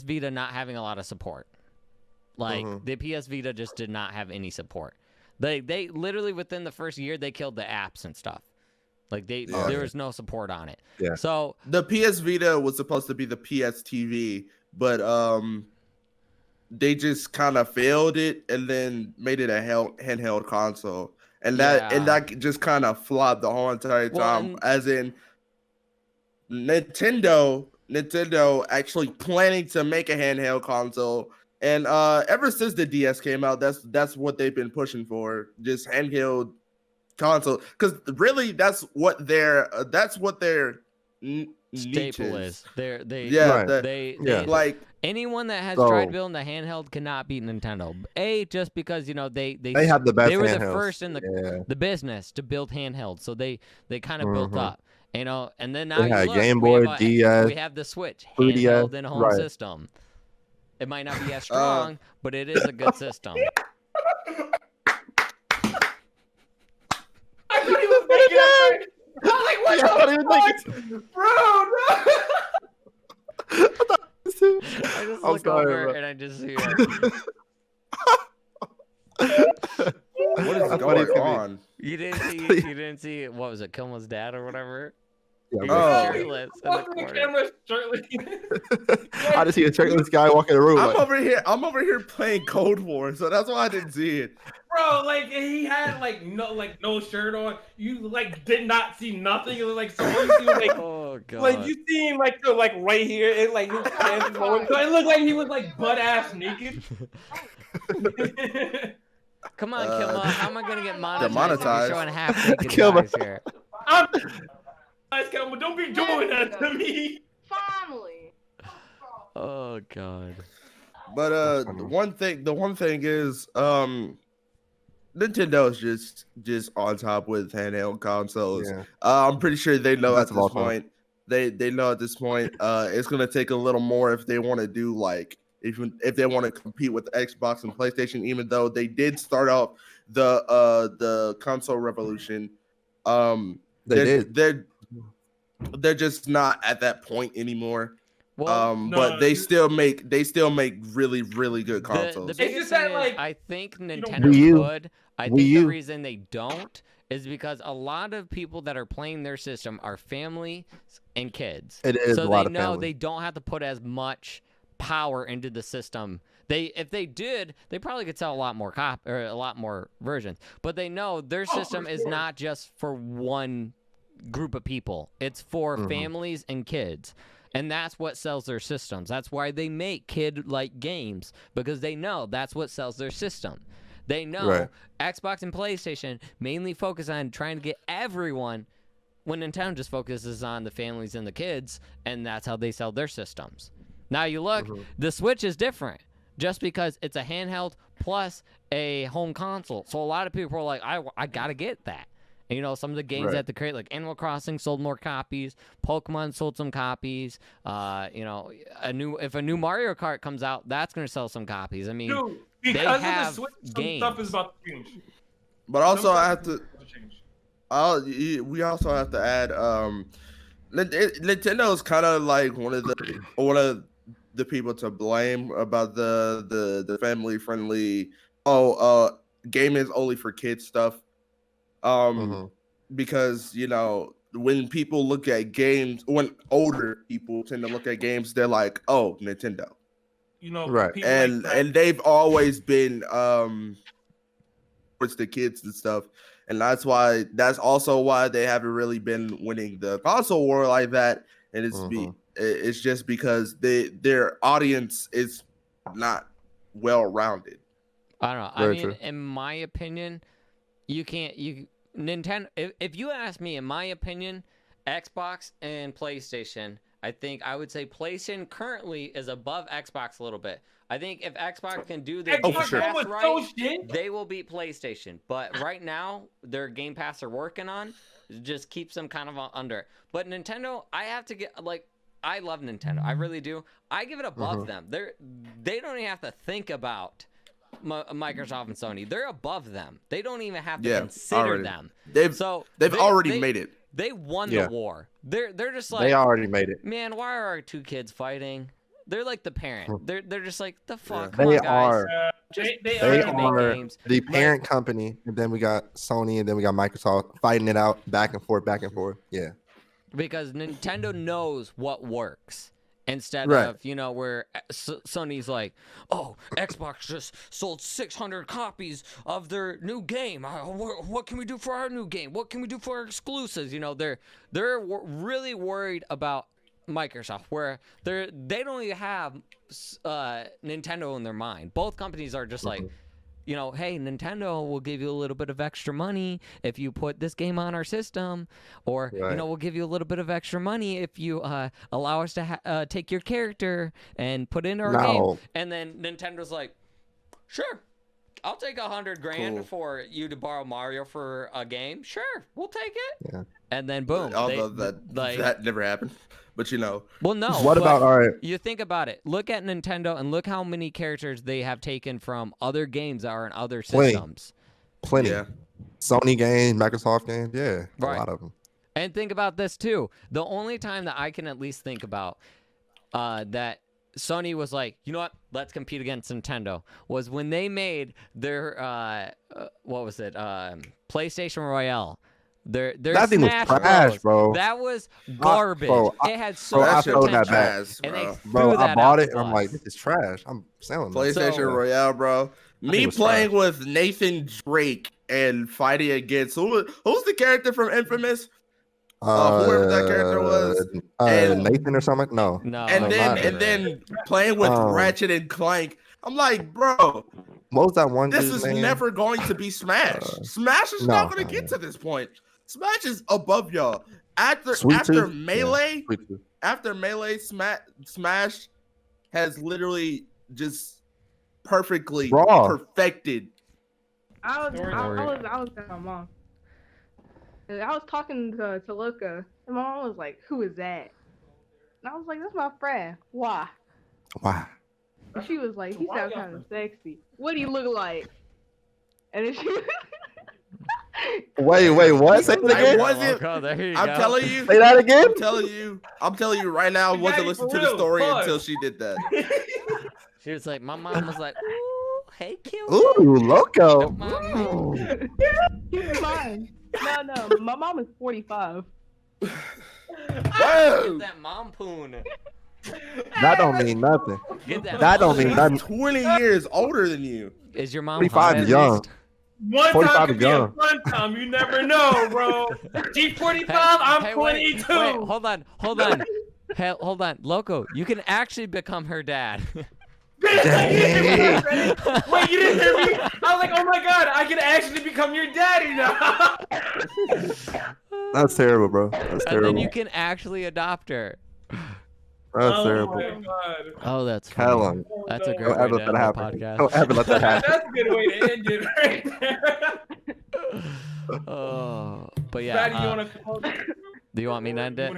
Vita not having a lot of support. Like the PS Vita just did not have any support. They literally within the first year they killed the apps and stuff. Like there was no support on it. Yeah. So The PS Vita was supposed to be the PS TV, but they just kind of failed it and then made it a handheld console, and that just kind of flopped the whole entire time. As in, Nintendo actually planning to make a handheld console, and ever since the DS came out, that's what they've been pushing for, just handheld console, because really that's what their staple is. They like anyone that has So- tried building a handheld cannot beat Nintendo. Just because they have the best they were the handhelds. first in the business to build handhelds, so they kind of built up, and then now They you had look, Game we Boy, have DS, we have the Switch 3DS, handheld in a home right. system. It might not be as strong, but it is a good system. I thought he was making it. I was like, what the fuck? Bro, I just look over and I just see it. what is going on? You didn't see what was it, Kilma's dad or whatever? Yeah, He Oh. was shirtless in the fucking corner. camera shirtless. I just see a shirtless guy walking in the room. I'm Like, over here playing Cold War, so that's why I didn't see it. Bro, like he had no shirt on. You like did not see nothing. It was like so you see like Oh god. like you seen like right here. It like his pants is lower. So it looked like he was like butt ass naked. Come on, Kilma. How am I gonna get monetized? Demonetized. You're showing half naked Kilma. guys here. Don't be doing that to me. Family. Oh god. But the one thing is Nintendo is just on top with handheld consoles. yeah. I'm pretty sure they know Best at of all this time. point. They know at this point it's gonna take a little more if they want to do like if they want to compete with Xbox and PlayStation, even though they did start off the console revolution. They're just not at that point anymore. Well, But they still make really really good consoles. the It's biggest just thing that, is, like, I think know, Nintendo Wii U- could. I Wii think the U- reason they don't is because a lot of people that are playing their system are families and kids. It is so a lot they of know family. they don't have to put as much power into the system. If they did, they probably could sell a lot more versions. But they know their system is not just for one group of people. It's for families and kids. And that's what sells their systems. That's why they make kid-like games, because they know that's what sells their system. They know Right. Xbox and PlayStation mainly focus on trying to get everyone, when Nintendo just focuses on the families and the kids, and that's how they sell their systems. Now you look, the Switch is different, just because it's a handheld plus a home console. So a lot of people are like, I gotta get that. And, some of the games that they create, like Animal Crossing, sold more copies. Pokemon sold some copies. If a new Mario Kart comes out, that's gonna sell some copies. I mean, Dude, they because of the have Switch, some games. stuff is about to change. But also Some I stuff have to is about change. we also have to add Nintendo is kind of like one of the people to blame about the family friendly game is only for kids stuff. Because when people look at games, when older people tend to look at games, they're like, oh, Nintendo. Right. people And like that. and they've always been towards the kids and stuff. And that's also why they haven't really been winning the console war like that. And it's just because their audience is not well rounded. I don't know. Very I mean, true. in my opinion, Nintendo. If you ask me, in my opinion, Xbox and PlayStation, I would say PlayStation currently is above Xbox a little bit. I think if Xbox can do their Game Xbox sure. Pass was right, so shit. they will beat PlayStation. But right now, their Game Pass they're working on just keeps them kind of under. But Nintendo, I have to get I love Nintendo. I really do. I give it above them. They don't even have to think about Microsoft and Sony. They're above them. They don't even have to Yeah, consider already. them. They've already made it. They won Yeah. the war. They're just like, They already made it. man, why are our two kids fighting? They're like the parent. They're just like, the fuck. Yeah. Come They on, guys. are. Just They They fucking make are games. the parent company, and then we got Sony, and then we got Microsoft fighting it out back and forth, back and forth. Yeah. Because Nintendo knows what works. Instead Right. of, where Sony's like, oh, Xbox just sold 600 copies of their new game. What can we do for our new game? What can we do for our exclusives? They're really worried about Microsoft, where they don't even have Nintendo in their mind. Both companies are just like, hey, Nintendo will give you a little bit of extra money if you put this game on our system, or Right. we'll give you a little bit of extra money if you allow us to take your character and put it in our game. No. And then Nintendo's like, sure, I'll take $100,000 Cool. for you to borrow Mario for a game. Sure, we'll take it. Yeah. And then boom, Although they, that never happened. But well, no. What but about all right? You think about it. Look at Nintendo and look how many characters they have taken from other games that are in other Plenty. systems. Plenty. Yeah. Sony games, Microsoft games. Yeah. Right. A lot of them. And think about this too. The only time that I can at least think about that Sony was like, you know what? Let's compete against Nintendo was when they made their what was it? PlayStation Royale. Their That thing was Smash trash, Bros. bro. That was garbage. I it had so I much shit told that potential, back. ass, and they bro. threw Bro, I that bought out it, the and I'm like, bus. this is trash. I'm selling it. PlayStation So- Royale, bro. Me was playing with Nathan Drake and fighting against who's the character from Infamous? Whoever that character was. And- Nathan or something? No. No, and no, then no, and no. then playing with Ratchet and Clank. I'm like, bro, What was that one this dude's is name? never going to be Smash. Smash is no. not going to get to this point. Smash is above y'all. After Sweet Tooth? Melee, Sweet Tooth. after Melee, Smash has literally just perfectly Raw. perfected. I was with my mom. And I was talking to Luca, and my mom was like, "Who is that?" And I was like, "That's my friend." Why? Wow. And she was like, "He sounds kind of sexy. What do you look like?" And then she. Wait, what? Say it I again? wasn't. Oh, there you I'm go. telling you. Say that again? I'm telling you right now. I wasn't Daddy, listening for to the real, story pause. until she did that. She was like, my mom was like, ooh, hey, cute. Ooh, loco. Mom. Keep in mind. No, my mom is 45. Whoa. Get that mom poon. That don't mean nothing. Get that. That don't mean nothing. 20 years older than you. Is your mom 45 hot is at young. least? One 45 time could is be a young. fun time. You never know, bro. She's 45. I'm Hey, 22. Wait, hold on. Hey, hold on, Loco. You can actually become her dad. Dang. Wait, you didn't hear me? I was like, oh my god, I can actually become your daddy now. That's terrible, bro. That's And then terrible. you can actually adopt her. That's Oh terrible. my god. Oh, that's Hell funny. on. That's a no. great Don't way ever to let end that the happen. podcast. Don't ever let that happen. That's a good way to end it right there. Oh, but yeah. Patty, you want to do you want me to end it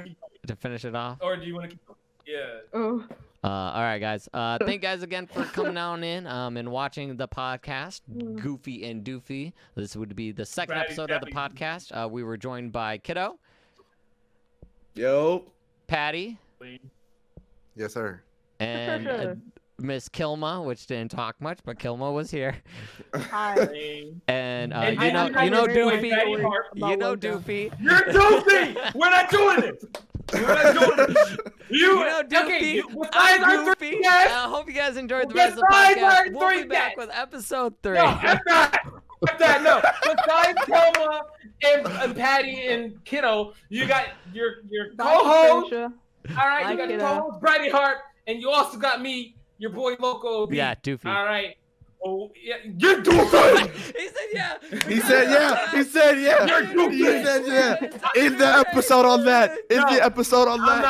to finish it off? Or do you want to Yeah. Oh. All right, guys. Thank you guys again for coming on in and watching the podcast, Goofy and Doofy. This would be the second Bratty, episode of the Bratty. podcast. We were joined by Kiddo, Yo. Patty, Yes, sir. and Miss Kilma, which didn't talk much, but Kilma was here. Hi. And And you know Doofy, Brattyharp. you know Doofy. You're Doofy! We're not doing it! We're not doing it! You know Doofy. Okay, I'm besides our Goofy. three guests, I hope you guys enjoyed the rest of the Besides our podcast. We'll be three back guests. with episode 3. no, F that, no. Besides Kelma and Patty and Kiddo, you got your co-host. All right, Bye, you got your Kiddo. co-host Brattyharp, and you also got me, your boy Loco. B. Yeah, Doofy. All right. Oh, yeah, you're Doofy. He said yeah. He said yeah. He said yeah. You're He said yeah. In the episode on that. In the episode on I'm that. not